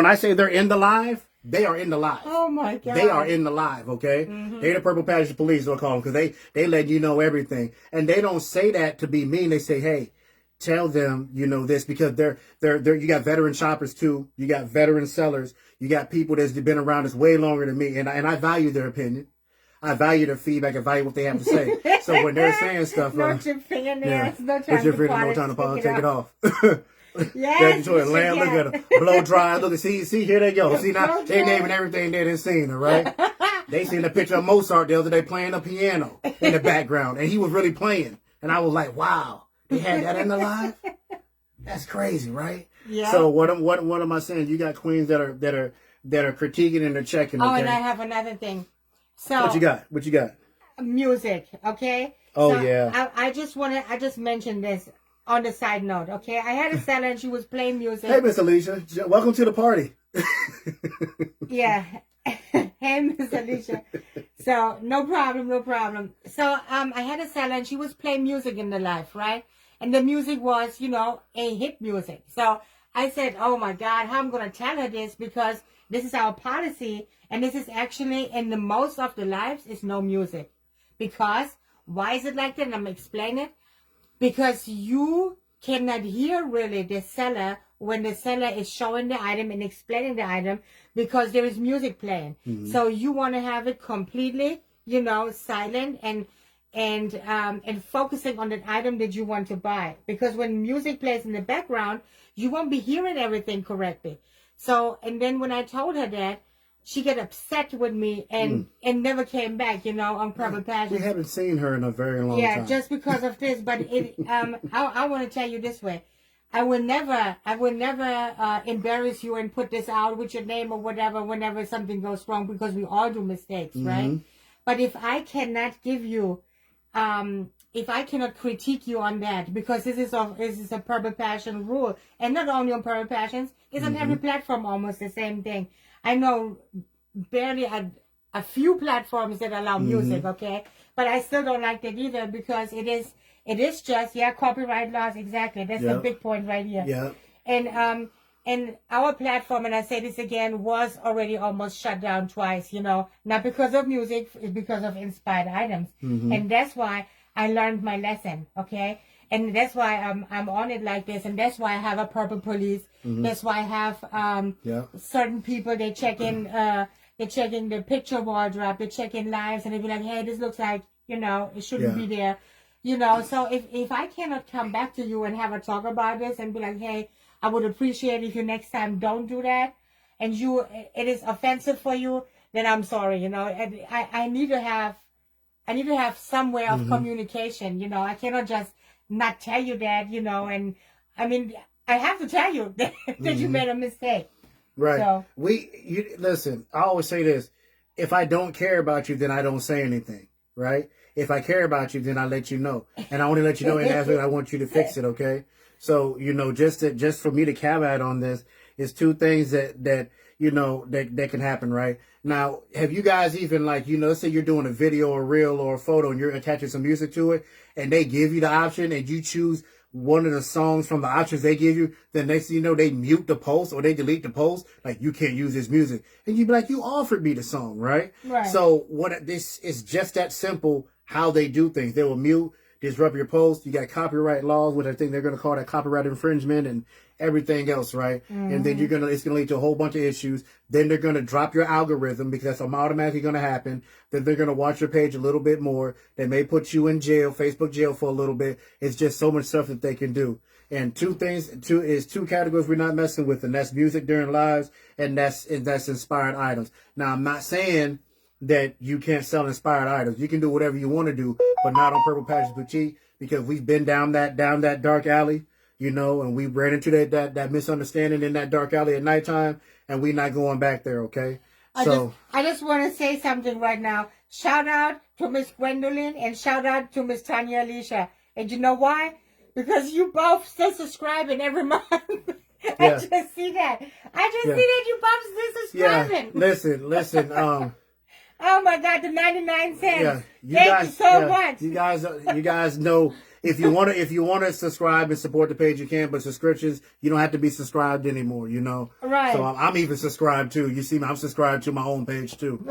I say they're in the live, they are in the live. Oh my God. They are in the live. Okay. They're the Purple Passion Police, they'll call them, because they let you know everything. And they don't say that to be mean. They say, hey, tell them, this, because they're you got veteran shoppers too. You got veteran sellers. You got people that's been around us way longer than me. And I value their opinion. I value their feedback. I value what they have to say. So when they're saying stuff, put your fingernails, no time to polish, take it off. Yes, Look at them. Blow dry. Look at see, here they go. See now they naming everything they didn't seen, all right? They seen a picture of Mozart the other day playing a piano in the background, and he was really playing. And I was like, wow, they had that in the live? That's crazy, right? Yeah. So what am I saying? You got queens that are critiquing and they're checking. Okay? Oh, and I have another thing. So what you got? Music, okay? Oh, so yeah. I just mentioned this on the side note, okay? I had a seller and she was playing music. Hey, Miss Alicia, welcome to the party. Yeah. Hey, Miss Alicia. So no problem. So I had a seller and she was playing music in the live, right? And the music was, a hit music. So I said, oh my God, how I'm gonna tell her this, because this is our policy, and this is actually in the most of the lives is no music. Because why is it like that? And I'm explaining it. Because you cannot hear really the seller when the seller is showing the item and explaining the item, because there is music playing. So you want to have it completely, silent, and and focusing on that item that you want to buy. Because when music plays in the background, you won't be hearing everything correctly. So, and then when I told her that, she got upset with me and never came back, on Purple Passion. We haven't seen her in a very long time. Yeah, just because of this. But I want to tell you this way. I will never embarrass you and put this out with your name or whatever whenever something goes wrong, because we all do mistakes, right? But if I cannot give you, if I cannot critique you on that, because this is a Purple Passion rule, and not only on Purple Passions, it's on every platform almost the same thing. I know barely a few platforms that allow music, okay? But I still don't like that either, because it is just, copyright laws, exactly. That's the big point right here. Yeah. And our platform, and I say this again, was already almost shut down twice, not because of music, it's because of inspired items. And that's why I learned my lesson, okay? And that's why I'm on it like this, and that's why I have a Purple Police. That's why I have certain people, they check in the picture wardrobe, they check in lives, and they be like, hey, this looks like, it shouldn't be there. So if I cannot come back to you and have a talk about this and be like, hey, I would appreciate if you next time don't do that, and it is offensive for you, then I'm sorry, I need to have some way of communication, I cannot just not tell you that, and I mean, I have to tell you that you made a mistake. Right. So, listen, I always say this. If I don't care about you, then I don't say anything, right? If I care about you, then I let you know. And I only let you know and ask I want you to fix it, okay? So, just for me to caveat on this is two things that can happen, right? Now, have you guys even let's say you're doing a video or reel or a photo and you're attaching some music to it, and they give you the option and you choose one of the songs from the options they give you, then next thing you know, they mute the post or they delete the post, like, you can't use this music. And you'd be like, you offered me the song, right? Right. So this is just that simple how they do things. They will mute, disrupt your post. You got copyright laws, which I think they're going to call that copyright infringement and everything else, right? And then it's going to lead to a whole bunch of issues. Then they're going to drop your algorithm, because that's automatically going to happen. Then they're going to watch your page a little bit more. They may put you in jail, Facebook jail, for a little bit. It's just so much stuff that they can do. And two categories we're not messing with, and that's music during lives, and that's inspired items. Now, I'm not saying that you can't sell inspired items. You can do whatever you want to do, but not on Purple Passion Boutique, because we've been down that dark alley, and we ran into that misunderstanding in that dark alley at nighttime, and we're not going back there, okay? I just want to say something right now. Shout out to Miss Gwendolyn and shout out to Miss Tanya Alicia. And you know why? Because you both still subscribing every month. I just see that. See that you both still subscribing. Yeah, listen. Oh my God, the 99 cents. Yeah, Thank you so much. You guys know, if you want to subscribe and support the page, you can. But subscriptions, you don't have to be subscribed anymore. Right. So I'm even subscribed too. You see me, I'm subscribed to my own page too.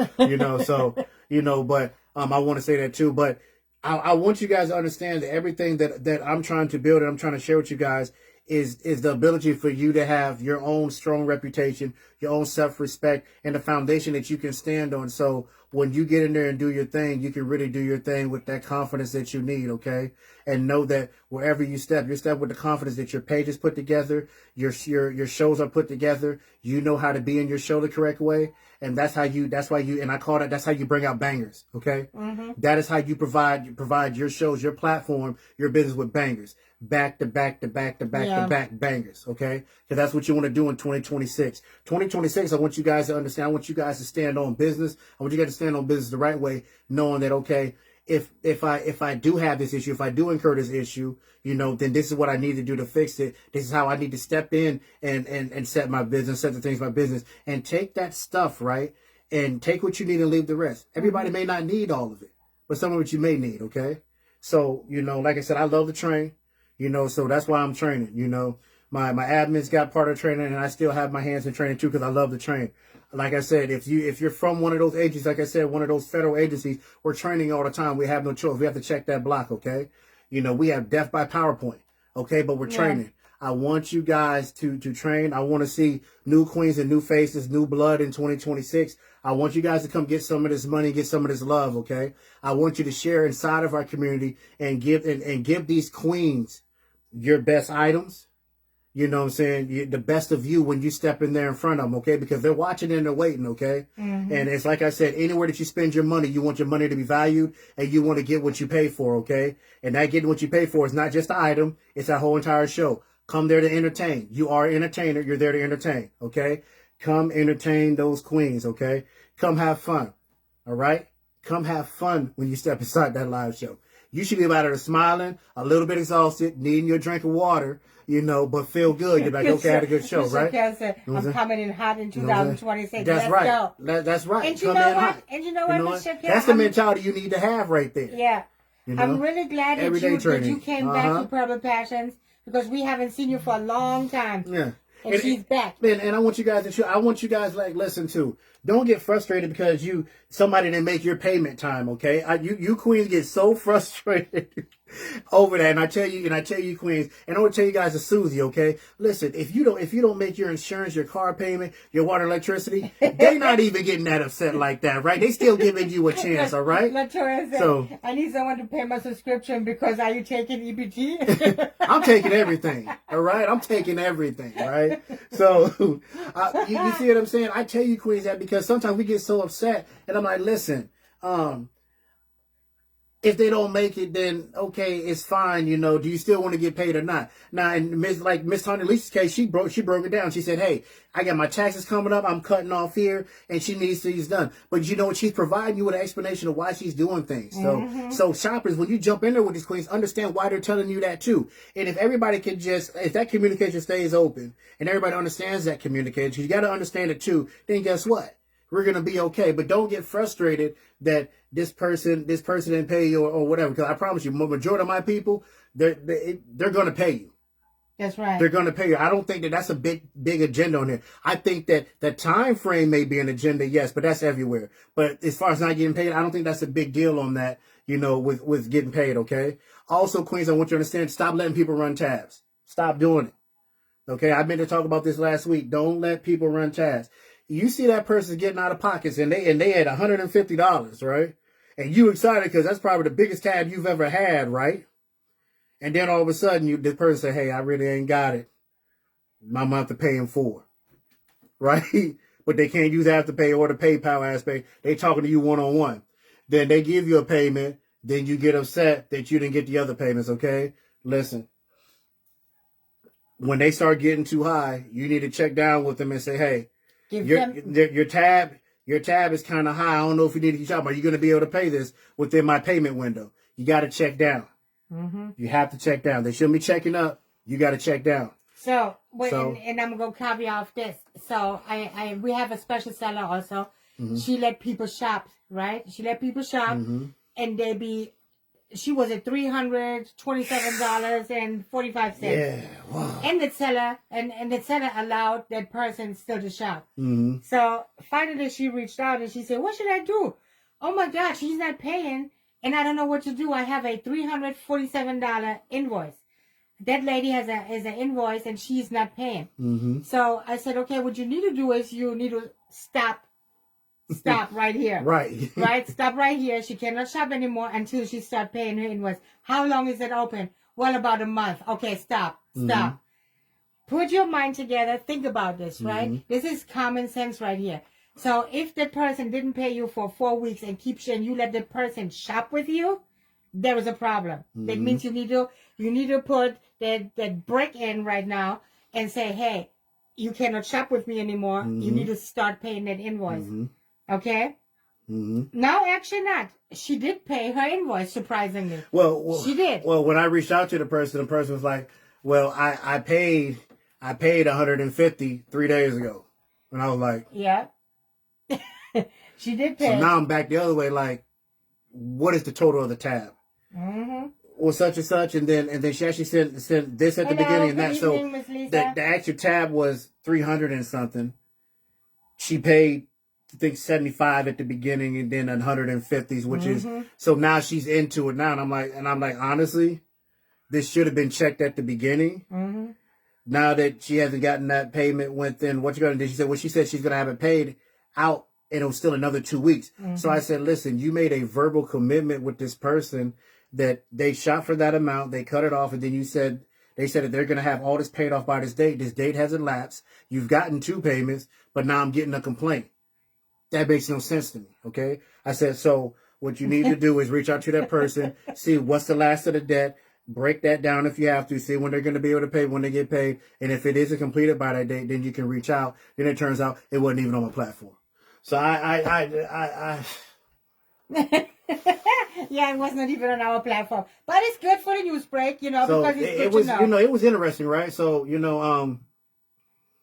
So But I want to say that too. But I want you guys to understand that everything that I'm trying to build and I'm trying to share with you guys is the ability for you to have your own strong reputation, your own self-respect, and the foundation that you can stand on. So when you get in there and do your thing, you can really do your thing with that confidence that you need, okay? And know that wherever you step with the confidence that your page is put together, your shows are put together, you know how to be in your show the correct way. And that's how you bring out bangers, okay? That is how you provide your shows, your platform, your business with bangers. Back to back bangers, okay? Because that's what you want to do in 2026. 2026, I want you guys to understand. I want you guys to stand on business. I want you guys to stand on business the right way, knowing that, okay, if I do have this issue, if I do incur this issue, then this is what I need to do to fix it. This is how I need to step in and set my business, set the things my business, and take that stuff, right? And take what you need and leave the rest. Everybody may not need all of it, but some of it you may need, okay? So, like I said, I love to train. So that's why I'm training. My admins got part of training, and I still have my hands in training too, because I love to train. Like I said, if you're from one of those agencies, like I said, one of those federal agencies, we're training all the time. We have no choice. We have to check that block, okay? We have death by PowerPoint, okay? But we're training. I want you guys to train. I want to see new queens and new faces, new blood in 2026. I want you guys to come get some of this money, get some of this love, okay? I want you to share inside of our community and give these queens your best items. You know what I'm saying? The best of you when you step in there in front of them, okay? Because they're watching and they're waiting, okay? And it's like I said, anywhere that you spend your money, you want your money to be valued and you want to get what you pay for, okay? And that getting what you pay for is not just the item, it's that whole entire show. Come there to entertain. You are an entertainer. You're there to entertain, okay? Come entertain those queens, okay? Come have fun, all right? Come have fun when you step inside that live show. You should be out there smiling, a little bit exhausted, needing your drink of water, you know, but feel good. You're like, okay, I had a good show, right? Said, I'm coming in hot in 2026. That's right. That's right. And you know what? And you know what, Mr. That's the mentality you need to have right there. Yeah. You know? I'm really glad that you came back to Purple Passions because we haven't seen you for a long time. Yeah. And she's back. And I want you guys like listen to. Don't get frustrated because somebody didn't make your payment time, okay? You queens get so frustrated over that, and I tell you queens, and I want to tell you guys to soothe you, okay? Listen, if you don't make your insurance, your car payment, your water, electricity, they're not even getting that upset like that, right? They still giving you a chance, all right? Latoya said, so I need someone to pay my subscription because are you taking EBT? I'm taking everything, all right? I'm taking everything, right? So you see what I'm saying? I tell you queens that because sometimes we get so upset, and I'm like, listen, if they don't make it, then okay, it's fine. You know, do you still want to get paid or not? Now, in Miss Honey Lisa's case, she broke it down. She said, "Hey, I got my taxes coming up. I'm cutting off here, and she needs these done." But you know what? She's providing you with an explanation of why she's doing things. So shoppers, when you jump in there with these queens, understand why they're telling you that too. And if everybody can if that communication stays open and everybody understands that communication, you got to understand it too. Then guess what? We're going to be okay. But don't get frustrated that this person didn't pay you or whatever. Because I promise you, majority of my people, they're going to pay you. That's right. They're going to pay you. I don't think that's a big agenda on here. I think that the time frame may be an agenda, yes, but that's everywhere. But as far as not getting paid, I don't think that's a big deal on that, you know, with getting paid, okay? Also, queens, I want you to understand, stop letting people run tabs. Stop doing it. Okay, I meant to talk about this last week. Don't let people run tabs. You see that person getting out of pockets and they had $150, right? And you excited because that's probably the biggest tab you've ever had, right? And then all of a sudden, the person say, "Hey, I really ain't got it. My month to pay him for," right? But they can't use Afterpay or the PayPal aspect. They talking to you one-on-one. Then they give you a payment. Then you get upset that you didn't get the other payments, okay? Listen. When they start getting too high, you need to check down with them and say, "Hey, your tab is kind of high. I don't know if you need to keep shopping. Are you going to be able to pay this within my payment window?" You got to check down. You have to check down. They shouldn't be checking up. You got to check down. And I'm going to caveat off this. So we have a special seller also. She let people shop, right? She let people shop, and she was at $327.45. Yeah, wow. And the seller allowed that person still to shop. So finally she reached out and she said, "What should I do? Oh my God, she's not paying, and I don't know what to do. I have a $347 invoice. That lady has an invoice and she's not paying." So I said, "Okay, what you need to do is you need to stop right here. Right. Stop right here. She cannot shop anymore until she starts paying her invoice. How long is it open? Well, about a month. Okay, stop. Put your mind together. Think about this, right? This is common sense right here. So if the person didn't pay you for 4 weeks and you let the person shop with you, there is a problem. That means you need to put that break in right now and say, "Hey, you cannot shop with me anymore. You need to start paying that invoice." Okay? Now, actually not. She did pay her invoice, surprisingly. Well, she did. Well, when I reached out to the person was like, "Well, I paid $150 3 days ago." And I was like, "Yeah." She did pay. So now I'm back the other way, like, what is the total of the tab? Well, such and such, and then she actually sent this at the beginning and that. So the actual tab was 300 and something. She paid, I think, 75 at the beginning and then 150s, which is, so now she's into it now. And I'm like, honestly, this should have been checked at the beginning. Now that she hasn't gotten that payment within, what you going to do? She said she's going to have it paid out and it was still another 2 weeks. So I said, listen, you made a verbal commitment with this person that they shot for that amount, they cut it off, and then they said that they're going to have all this paid off by this date. This date has elapsed. You've gotten 2 payments, but now I'm getting a complaint. That makes no sense to me, okay? I said, so what you need to do is reach out to that person, see what's the last of the debt, break that down if you have to, see when they're going to be able to pay, when they get paid, and if it isn't completed by that date, then you can reach out. Then it turns out it wasn't even on my platform. So yeah, it was not even on our platform, but it's good for the news break, you know, so because it's it good was, to know. you know, it was interesting, right? So, you know,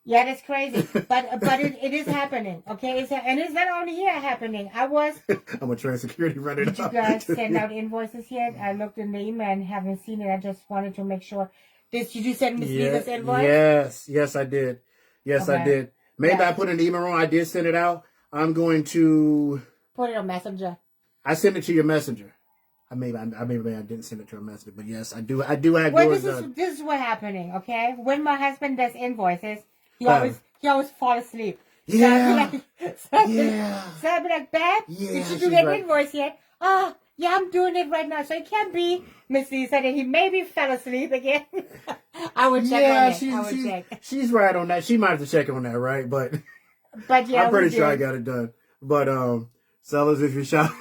yeah, that's crazy, but it is happening, okay? And it's not only here happening. I'm a trans security runner. Did you guys send out invoices yet? I looked in the email and haven't seen it. I just wanted to make sure. Did you send Miss Lisa's invoice? Yes, I did. Yes, Okay. I did. Maybe I put an email wrong. I did send it out. I'm going to put it on Messenger. I sent it to your messenger. I maybe I didn't send it to a messenger, but yes, I do have well, yours. This is what's happening, okay? When my husband does invoices, he always fall asleep. Yeah. So I'd be like, Babe, did you do that invoice yet? Oh, yeah, I'm doing it right now. So it can't be Miss Lisa that he maybe fell asleep again. I would check on it. She's right on that. She might have to check on that, right? But yeah, I'm pretty sure I got it done. But sellers, if you're shopping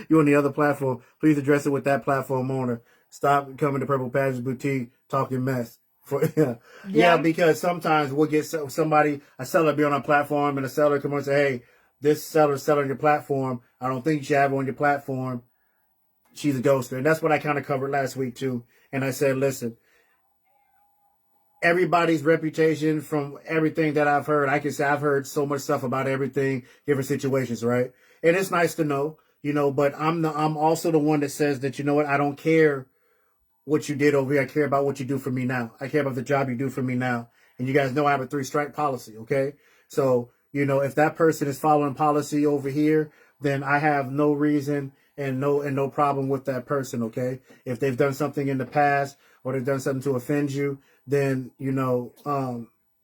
you on the other platform, please address it with that platform owner. Stop coming to Purple Patches Boutique talking mess. Yeah, because sometimes we'll get a seller be on our platform and a seller come on and say, hey, this seller's selling your platform. I don't think you should have her on your platform. She's a ghoster. And that's what I kind of covered last week too. And I said, listen, everybody's reputation from everything that I've heard, I can say I've heard so much stuff about everything, different situations, right? And it's nice to know, you know, but I'm also the one that says that, you know what, I don't care what you did over here. I care about what you do for me now. I care about the job you do for me now. And you guys know I have a 3-strike policy, okay? So, you know, if that person is following policy over here, then I have no reason and no problem with that person, okay? If they've done something in the past or they've done something to offend you, then, you know,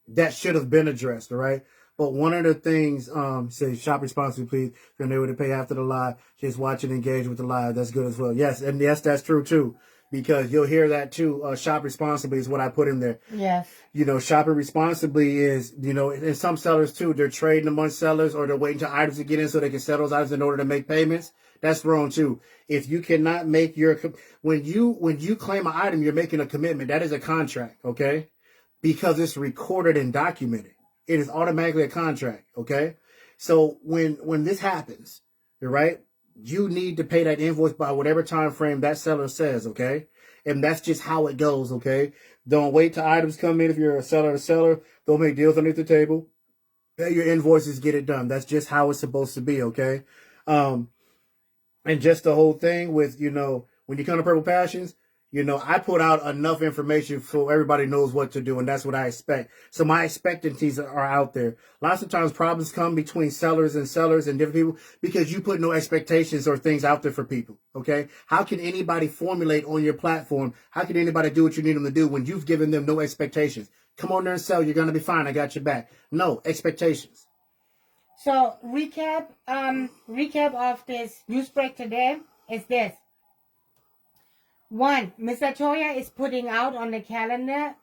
that should have been addressed, all right? But one of the things, say, shop responsibly, please. If you're unable to pay after the live, just watch and engage with the live. That's good as well. Yes, and yes, that's true too. Because you'll hear that too. Shop responsibly is what I put in there. Yes. You know, shopping responsibly is, you know, and some sellers too, they're trading among sellers or they're waiting till items to get in so they can sell those items in order to make payments. That's wrong too. If you cannot make when you claim an item, you're making a commitment. That is a contract, okay? Because it's recorded and documented. It is automatically a contract, okay? So when this happens, right? You need to pay that invoice by whatever time frame that seller says, okay? And that's just how it goes, okay? Don't wait till items come in if you're a seller. Don't make deals underneath the table. Pay your invoices, get it done. That's just how it's supposed to be, okay? And just the whole thing with, you know, when you come to Purple Passions, you know, I put out enough information so everybody knows what to do, and that's what I expect. So my expectancies are out there. Lots of times problems come between sellers and different people because you put no expectations or things out there for people, okay? How can anybody formulate on your platform? How can anybody do what you need them to do when you've given them no expectations? Come on there and sell. You're going to be fine. I got your back. No expectations. So recap of this news break today is this. 1, Ms. Latoya is putting out on the calendar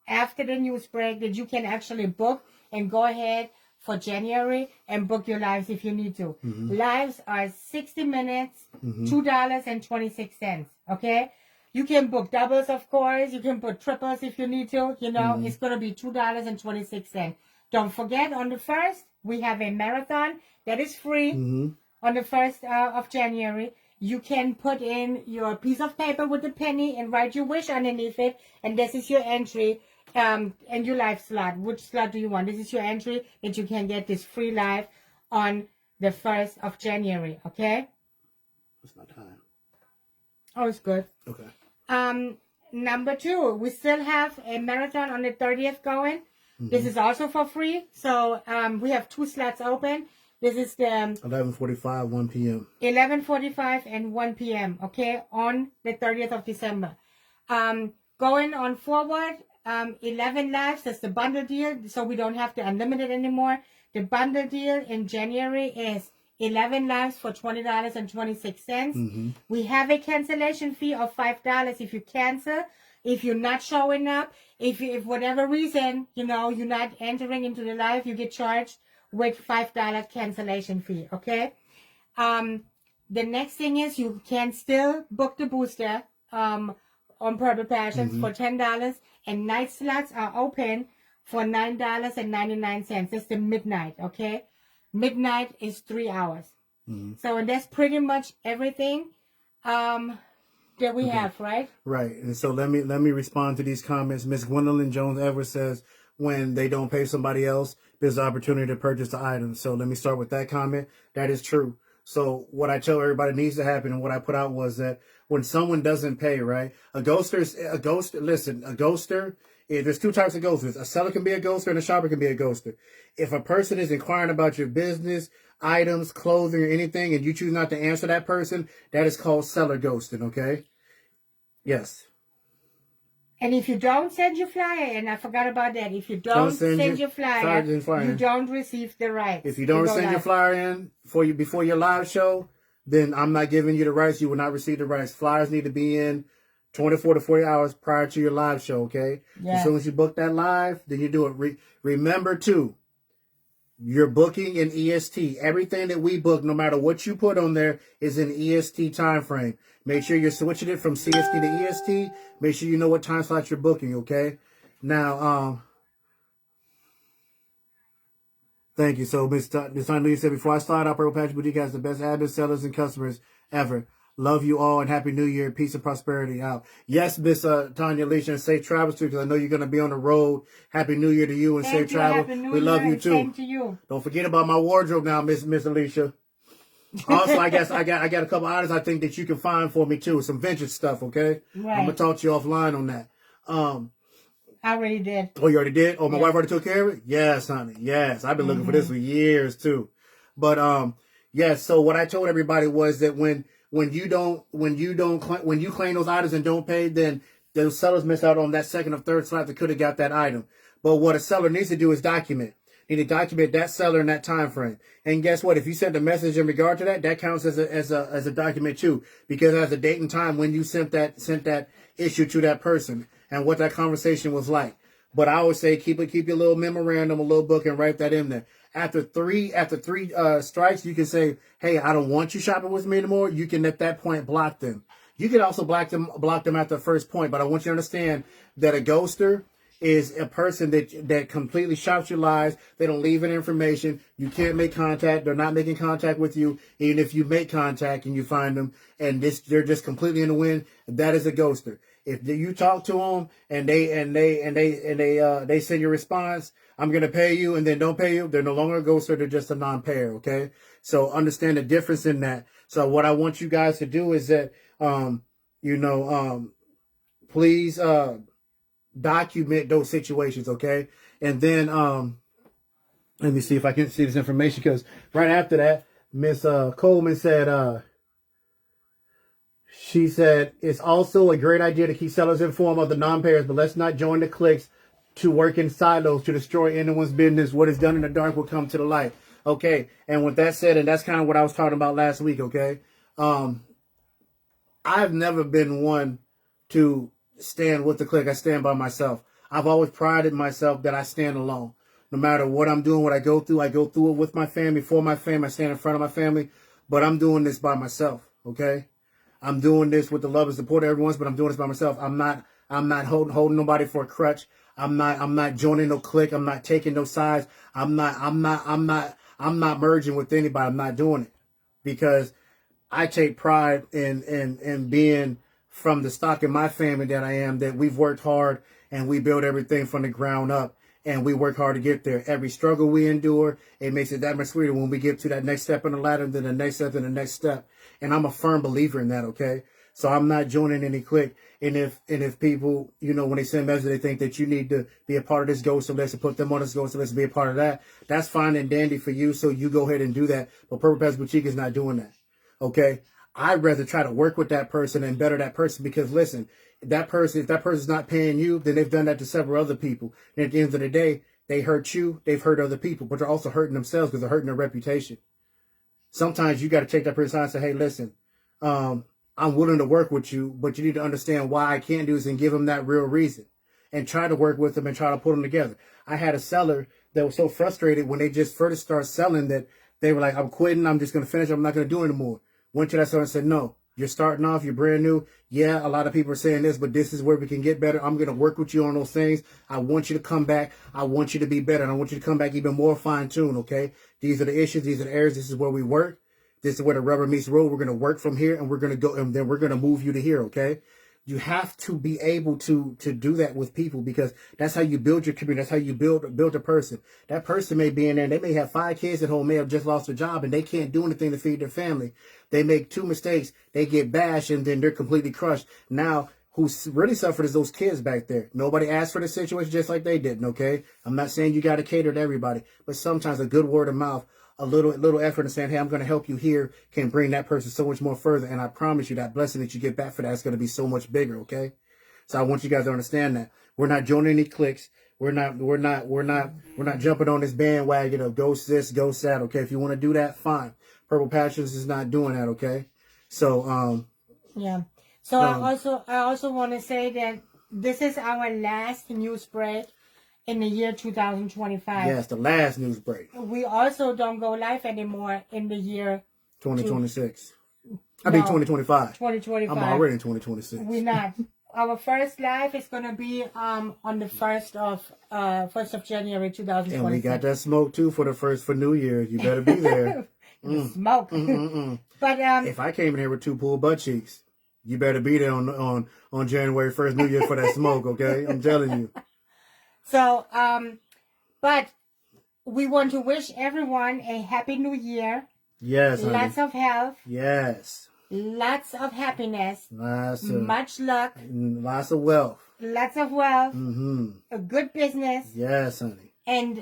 after the news break that you can actually book and go ahead for January and book your lives if you need to. Mm-hmm. Lives are 60 minutes, $2.26, okay? You can book doubles, of course. You can book triples if you need to. You know, it's going to be $2.26. Don't forget, on the 1st, we have a marathon that is free on the 1st of January. You can put in your piece of paper with a penny and write your wish underneath it. And this is your entry and your live slot. Which slot do you want? This is your entry that you can get this free live on the 1st of January. Okay? It's not time. Oh, it's good. Okay. Number 2, we still have a marathon on the 30th going. This is also for free. So we have 2 slots open. This is the 11:45, 1 p.m. 11:45 and 1 p.m. Okay, on the 30th of December. Going on forward, 11 lives. That's the bundle deal, so we don't have the unlimited anymore. The bundle deal in January is 11 lives for $20.26. We have a cancellation fee of $5 if you cancel. If you're not showing up, if whatever reason, you're not entering into the live, you get charged with $5 cancellation fee, okay? The next thing is you can still book the booster on Purple Passions for $10, and night slots are open for $9.99. It's the midnight, okay? Midnight is 3 hours. So and that's pretty much everything that we have, right? Right. And so let me respond to these comments. Miss Gwendolyn Jones Edwards says, when they don't pay somebody else, there's an opportunity to purchase the item. So let me start with that comment. That is true. So what I tell everybody needs to happen, and what I put out was that when someone doesn't pay, right? A ghoster, there's two types of ghosters. A seller can be a ghoster and a shopper can be a ghoster. If a person is inquiring about your business, items, clothing, or anything, and you choose not to answer that person, that is called seller ghosting, okay? Yes. And if you don't send your flyer, and I forgot about that, if you don't send your flyer, you don't receive the rights. If you don't send your flyer in before your live show, then I'm not giving you the rights. You will not receive the rights. Flyers need to be in 24 to 40 hours prior to your live show, okay? Yes. As soon as you book that live, then you do it. Remember, too, you're booking in EST. Everything that we book, no matter what you put on there, is in EST time frame. Make sure you're switching it from CST to EST. Make sure you know what time slot you're booking, okay? Now, thank you. So, Ms. Lee said, before I start out, Purple Patch Boutique has the best admin sellers and customers ever. Love you all and Happy New Year. Peace and prosperity out. Yes, Miss Tanya Alicia, and safe travels too, because I know you're going to be on the road. Happy New Year to you and safe travel. We love you too. Same to you. Don't forget about my wardrobe now, Miss Alicia. Also, I guess I got a couple items I think that you can find for me too. Some vintage stuff, okay? Right. I'm gonna talk to you offline on that. I already did. Oh, you already did? Oh, my wife already took care of it? Yes, honey. Yes. I've been looking for this for years too. But yes, so what I told everybody was that when you claim those items and don't pay, then those sellers miss out on that second or third slot that could have got that item. But what a seller needs to do is document. Need to document that seller in that time frame. And guess what? If you send a message in regard to that, that counts as a document too, because it has a date and time when you sent that issue to that person and what that conversation was like. But I always say keep your little memorandum, a little book, and write that in there. After three strikes, you can say, hey, I don't want you shopping with me anymore. You can at that point block them. You can also block them at the first point. But I want you to understand that a ghoster is a person that completely shops your lies. They don't leave any information. You can't make contact. They're not making contact with you. Even if you make contact and you find them and they're just completely in the wind, that is a ghoster. If you talk to them and they send your response, I'm going to pay you, and then don't pay you, they're no longer a ghoster. They're just a non-payer. Okay. So understand the difference in that. So what I want you guys to do is that, please, document those situations, okay? And then let me see if I can see this information, because right after that, Miss Coleman said she said it's also a great idea to keep sellers informed of the non-payers, but let's not join the cliques to work in silos to destroy anyone's business. What is done in the dark will come to the light. Okay, and with that said, and that's kind of what I was talking about last week, okay? I've never been one to stand with the clique. I stand by myself. I've always prided myself that I stand alone. No matter what I'm doing, what I go through it with my family, for my family. I stand in front of my family, but I'm doing this by myself, okay? I'm doing this with the love and support of everyone, but I'm doing this by myself. I'm not holding nobody for a crutch. I'm not joining no clique. I'm not taking no sides. I'm not merging with anybody. I'm not doing it, because I take pride in being from the stock in my family that I am, that we've worked hard and we build everything from the ground up, and we work hard to get there. Every struggle we endure, it makes it that much sweeter when we get to that next step in the ladder, then the next step, and the next step. And I'm a firm believer in that, okay? So I'm not joining any clique. And if people, when they send messages, they think that you need to be a part of this ghost list and put them on this ghost list and be a part of that, that's fine and dandy for you. So you go ahead and do that. But Purple Patch Boutique is not doing that, okay? I'd rather try to work with that person and better that person, because listen, if that person's not paying you, then they've done that to several other people. And at the end of the day, They hurt you, they've hurt other people, but they're also hurting themselves because they're hurting their reputation. Sometimes you got to take that person aside and say, hey, listen, I'm willing to work with you, but you need to understand why I can't do this and give them that real reason and try to work with them and try to put them together. I had a seller that was so frustrated when they just first started selling that they were like, I'm quitting. I'm just going to finish. I'm not going to do it anymore. Went to that seller and said, no, you're starting off. You're brand new. Yeah, a lot of people are saying this, but this is where we can get better. I'm going to work with you on those things. I want you to come back. I want you to be better. And I want you to come back even more fine-tuned, okay? These are the issues. These are the areas. This is where we work. This is where the rubber meets the road. We're going to work from here, and we're going to go, and then we're going to move you to here, okay? You have to be able to do that with people because that's how you build your community. That's how you build a person. That person may be in there and they may have 5 kids at home, may have just lost their job, and they can't do anything to feed their family. They make 2 mistakes. They get bashed, and then they're completely crushed. Now, who's really suffered is those kids back there. Nobody asked for the situation just like they didn't, okay? I'm not saying you got to cater to everybody, but sometimes a good word of mouth, a little effort in saying, hey, I'm going to help you here can bring that person so much more further. And I promise you that blessing that you get back for that is going to be so much bigger. Okay. So I want you guys to understand that we're not joining any cliques. We're not jumping on this bandwagon of go sis, go sad. Okay. If you want to do that, fine. Purple Passions is not doing that. Okay. So, yeah. So I also want to say that this is our last news break in the year 2025. Yes, the last news break. We also don't go live anymore in the year 2026. I mean 2025. 2025. I'm already in 2026. We're not. Our first live is gonna be on the 1st of January 2026. And we got that smoke too for New Year's. You better be there. Smoke. But if I came in here with 2 pulled butt cheeks, you better be there on January 1st, New Year's for that smoke. Okay, I'm telling you. So, but we want to wish everyone a happy new year. Yes, honey. Lots of health. Yes. Lots of happiness. Much luck. Lots of wealth. Lots of wealth. Mm-hmm. A good business. Yes, honey. And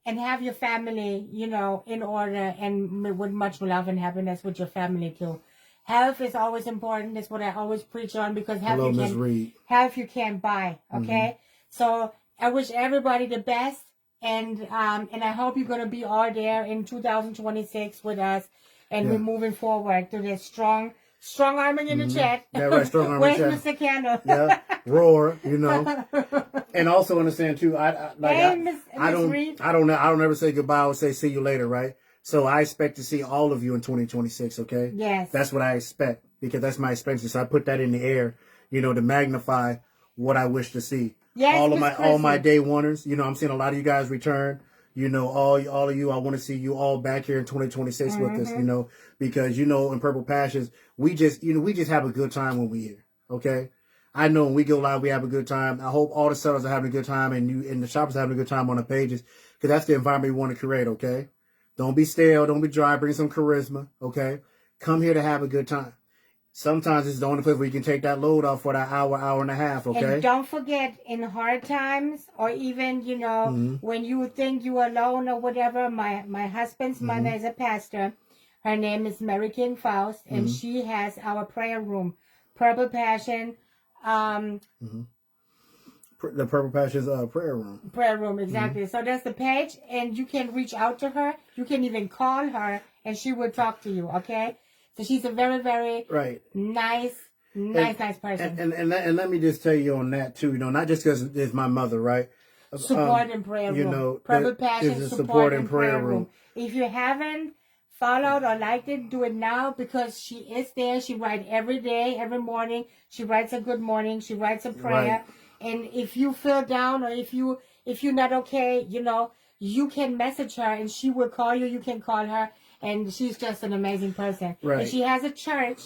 have your family, in order and with much love and happiness with your family too. Health is always important. That's what I always preach on because health you can't buy. Okay, so I wish everybody the best, and I hope you're gonna be all there in 2026 with us, and we're moving forward to this strong arming in the chat. Yeah, right, strong arming in the chat. Where's Mr. Candle? Yeah, roar, and also understand too. I don't ever say goodbye. I would say see you later, right? So I expect to see all of you in 2026. Okay. Yes. That's what I expect because that's my expectation. So I put that in the air, to magnify what I wish to see. Yes, all my day oneers. I'm seeing a lot of you guys return. All of you. I want to see you all back here in 2026 with us. Because in Purple Passions, we just have a good time when we're here. Okay. I know when we go live, we have a good time. I hope all the sellers are having a good time and the shoppers are having a good time on the pages because that's the environment we want to create. Okay. Don't be stale. Don't be dry. Bring some charisma. Okay. Come here to have a good time. Sometimes it's the only place where you can take that load off for that hour and a half, okay? And don't forget, in hard times, or even, when you think you're alone or whatever, my husband's mother is a pastor. Her name is Mary King Faust, and she has our prayer room, Purple Passion. The Purple Passion's prayer room. Prayer room, exactly. So that's the page, and you can reach out to her. You can even call her, and she will talk to you, okay? So she's a very, very nice person. And let me just tell you on that too, not just because it's my mother, right? Support and prayer room. Purple Passion support and prayer room. If you haven't followed or liked it, do it now because she is there. She writes every day, every morning. She writes a good morning. She writes a prayer. Right. And if you feel down or if you're not okay, you can message her and she will call you. You can call her. And she's just an amazing person. Right. And she has a church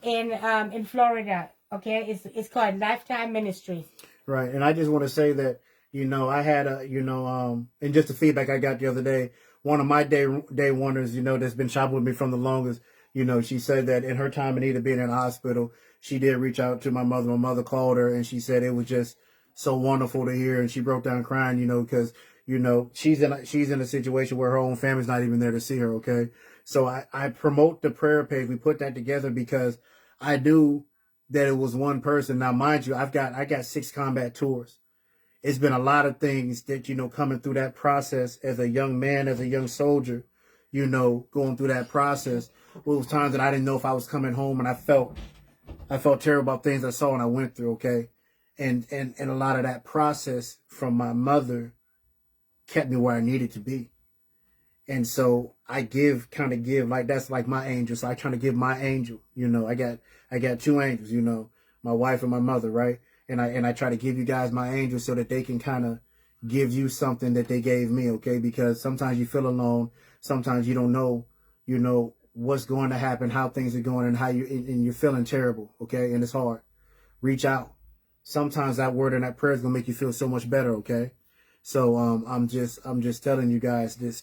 in Florida. Okay, it's called Lifetime Ministries. Right. And I just want to say that I had and just the feedback I got the other day. One of my day wonders, that's been shopping with me from the longest. She said that in her time of need of being in the hospital, she did reach out to my mother. My mother called her and she said it was just so wonderful to hear. And she broke down crying, because she's in a situation where her own family's not even there to see her. Okay. So I promote the prayer page. We put that together because I knew that it was one person. Now, mind you, I got 6 combat tours it's been a lot of things that, coming through that process as a young man, as a young soldier, going through that process. It was times that I didn't know if I was coming home, and I felt terrible about things I saw and I went through, okay? And a lot of that process from my mother kept me where I needed to be. And so I kind of give, like, that's like my angel. So I try to give my angel, I got two angels, my wife and my mother, right? And I try to give you guys my angels so that they can kind of give you something that they gave me, okay? Because sometimes you feel alone. Sometimes you don't know, what's going to happen, how things are going, and and you're feeling terrible, okay? And it's hard. Reach out. Sometimes that word and that prayer is gonna make you feel so much better, okay? So I'm just telling you guys this,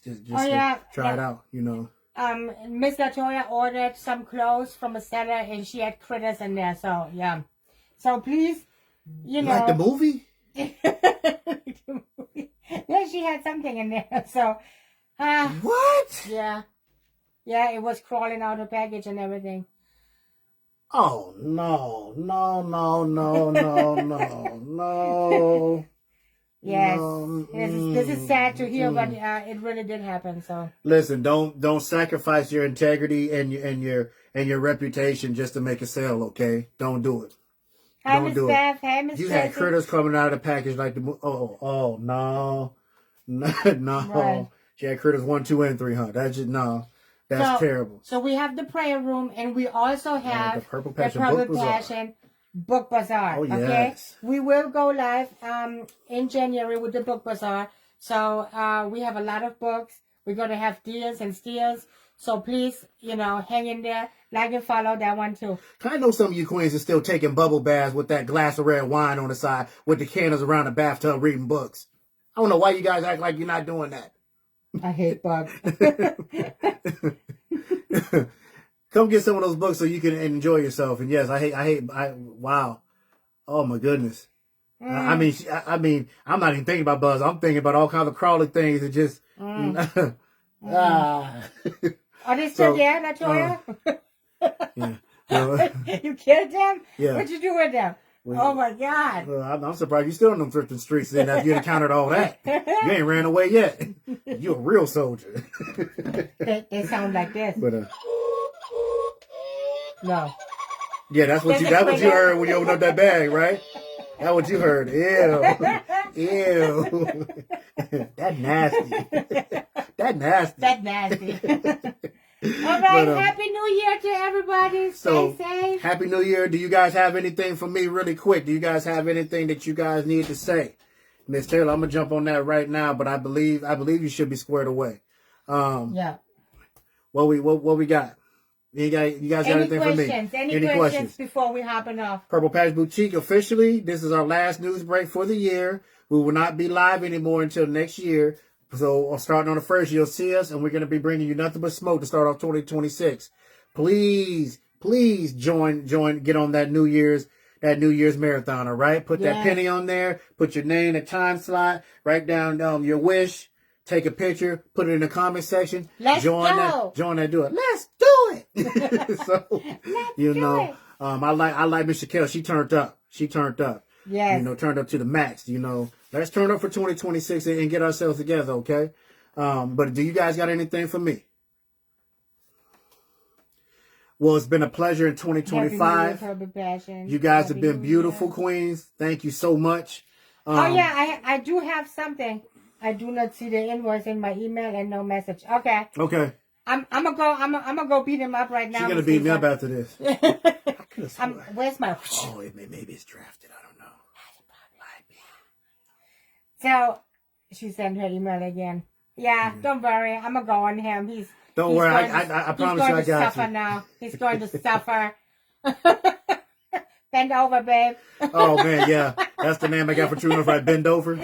try it out, Miss Latoya ordered some clothes from a seller, and she had critters in there. So yeah, so please, like the movie. Yeah, she had something in there. So what? Yeah, it was crawling out of package and everything. Oh no! Yes, no. This is sad to hear, but it really did happen. So listen, don't sacrifice your integrity and your reputation just to make a sale. Okay, don't do it. Hi, Miss Beth. Hey, Miss You had critters coming out of the package like the no. Right. She had critters 1, 2, and 3, huh? That's just no. That's terrible. So we have the prayer room, and we also have the Purple Passion Book Bazaar. Oh, okay, yes. We will go live in January with the Book Bazaar. So we have a lot of books. We're going to have deals and steals. So please, hang in there, like and follow that one too. I know some of you queens are still taking bubble baths with that glass of red wine on the side with the candles around the bathtub reading books. I don't know why you guys act like you're not doing that. I hate bugs. Come get some of those books so you can enjoy yourself. And yes, wow. Oh my goodness. I mean, I'm not even thinking about bugs. I'm thinking about all kinds of crawly things that just. Are they still there, Latoya? Yeah. You killed them? Yeah. What'd you do with them? Oh my God. I'm surprised you're still in them thrifting streets then after you encountered all that. You ain't ran away yet. You're a real soldier. They sound like this. But no. Yeah, that's what you heard when you opened up that bag, right? That's what you heard. Ew. That nasty. All right, Happy New Year to everybody. Stay safe. Happy New Year. Do you guys have anything for me really quick? Do you guys have anything that you guys need to say? Miss Taylor, I'm going to jump on that right now, but I believe you should be squared away. Yeah. What we got? You guys got anything for me? Any questions before we hopping off? Purple Patch Boutique officially. This is our last news break for the year. We will not be live anymore until next year. So starting on the 1st, you'll see us, and we're going to be bringing you nothing but smoke to start off 2026. Please join, get on that New Year's marathon. All right, put that penny on there, put your name, a time slot, write down your wish, take a picture, put it in the comment section. Let's go. Join that. Do it. Let's do it. So I like Miss Shaquille. She turned up. Yes. Turned up to the max. Let's turn up for 2026 and get ourselves together, okay? But do you guys got anything for me? Well, it's been a pleasure in 2025. You guys have been beautiful queens. Thank you so much. I do have something. I do not see the invoice in my email and no message. Okay. I'm gonna go beat him up right now. She's gonna beat me up after this. Where's my? Oh, maybe it's drafted. I don't know. So she sent her email again. Yeah, don't worry. I'm gonna go on him. Don't worry. I promise you, I got you. He's going to suffer now. He's going to suffer. Bend over, babe. Oh man, yeah, that's the name I got for True North. Right, bend over.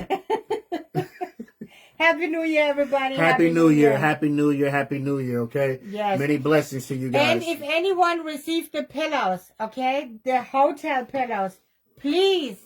Happy New Year, everybody. Happy New Year. Happy New Year. Happy New Year, okay? Yes. Many blessings to you guys. And if anyone received the pillows, okay, the hotel pillows, please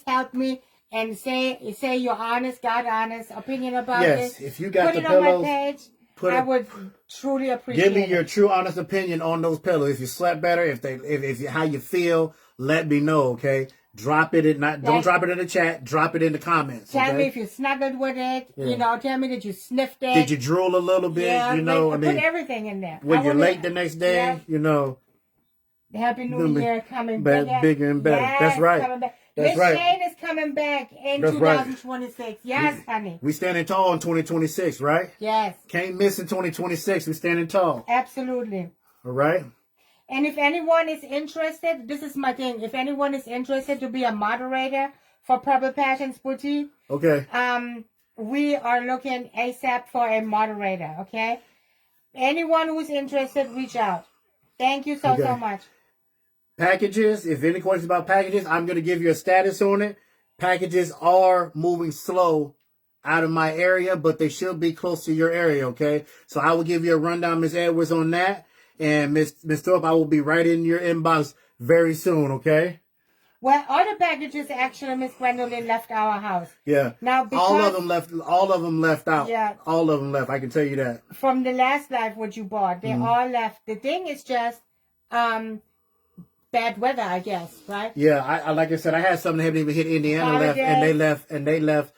help me and say your honest, God honest opinion about this. Yes, if you got the pillows, on my page. I would truly appreciate it. Give me your true honest opinion on those pillows. If you slept better, if how you feel, let me know, okay? drop it in don't drop it in the chat. Drop it in the comments. Tell okay? me if you snuggled with it. Yeah. You know, tell me that you sniffed it. Did you drool a little bit? Yeah, you know, put everything in there. When you're late the next day, yeah. you know. Happy New Year coming bigger and better. Yes, that's right. Coming back. That's Miss right. Shane is coming back in 2026. Right. Yes, honey. We standing tall in 2026, right? Yes. Can't miss in 2026. We standing tall. Absolutely. All right. And if anyone is interested, this is my thing. If anyone is interested to be a moderator for Purple Passions Boutique, okay. We are looking ASAP for a moderator. Okay. Anyone who's interested, reach out. Thank you so much. Packages, if any questions about packages, I'm going to give you a status on it. Packages are moving slow out of my area, but they should be close to your area, okay? So I will give you a rundown, Miss Edwards, on that. And Miss Thorpe, I will be right in your inbox very soon, okay? Well, all the packages actually, Miss Gwendolyn, left our house. Yeah. Now, because all of them left out. Yeah. All of them left, I can tell you that. From the last life what you bought, they all left. The thing is just bad weather, I guess, right? Yeah, I like I said, I had something that haven't even hit Indiana they left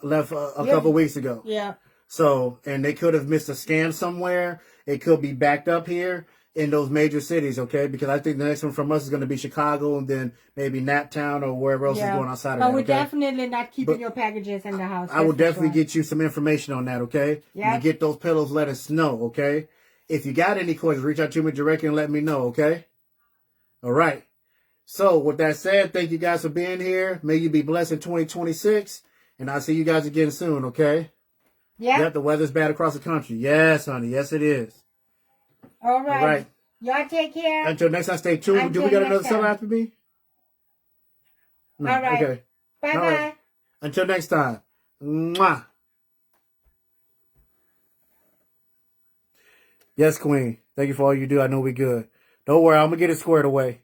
a couple weeks ago. Yeah. So, and they could have missed a scan somewhere. It could be backed up here in those major cities, okay? Because I think the next one from us is going to be Chicago and then maybe Naptown or wherever else is going outside of that. But we're definitely not keeping your packages in the house. I will definitely get you some information on that, okay? Yeah. You get those pillows, let us know, okay? If you got any questions, reach out to me directly and let me know, okay? All right. So, with that said, thank you guys for being here. May you be blessed in 2026. And I'll see you guys again soon, okay? Yeah. Yep, the weather's bad across the country. Yes, honey. Yes, it is. All right. Y'all take care. Until next time, stay tuned. Do we got another song after me? No. All right. Okay. Bye-bye. All right. Until next time. Mwah. Yes, Queen. Thank you for all you do. I know we good. Don't worry. I'm going to get it squared away.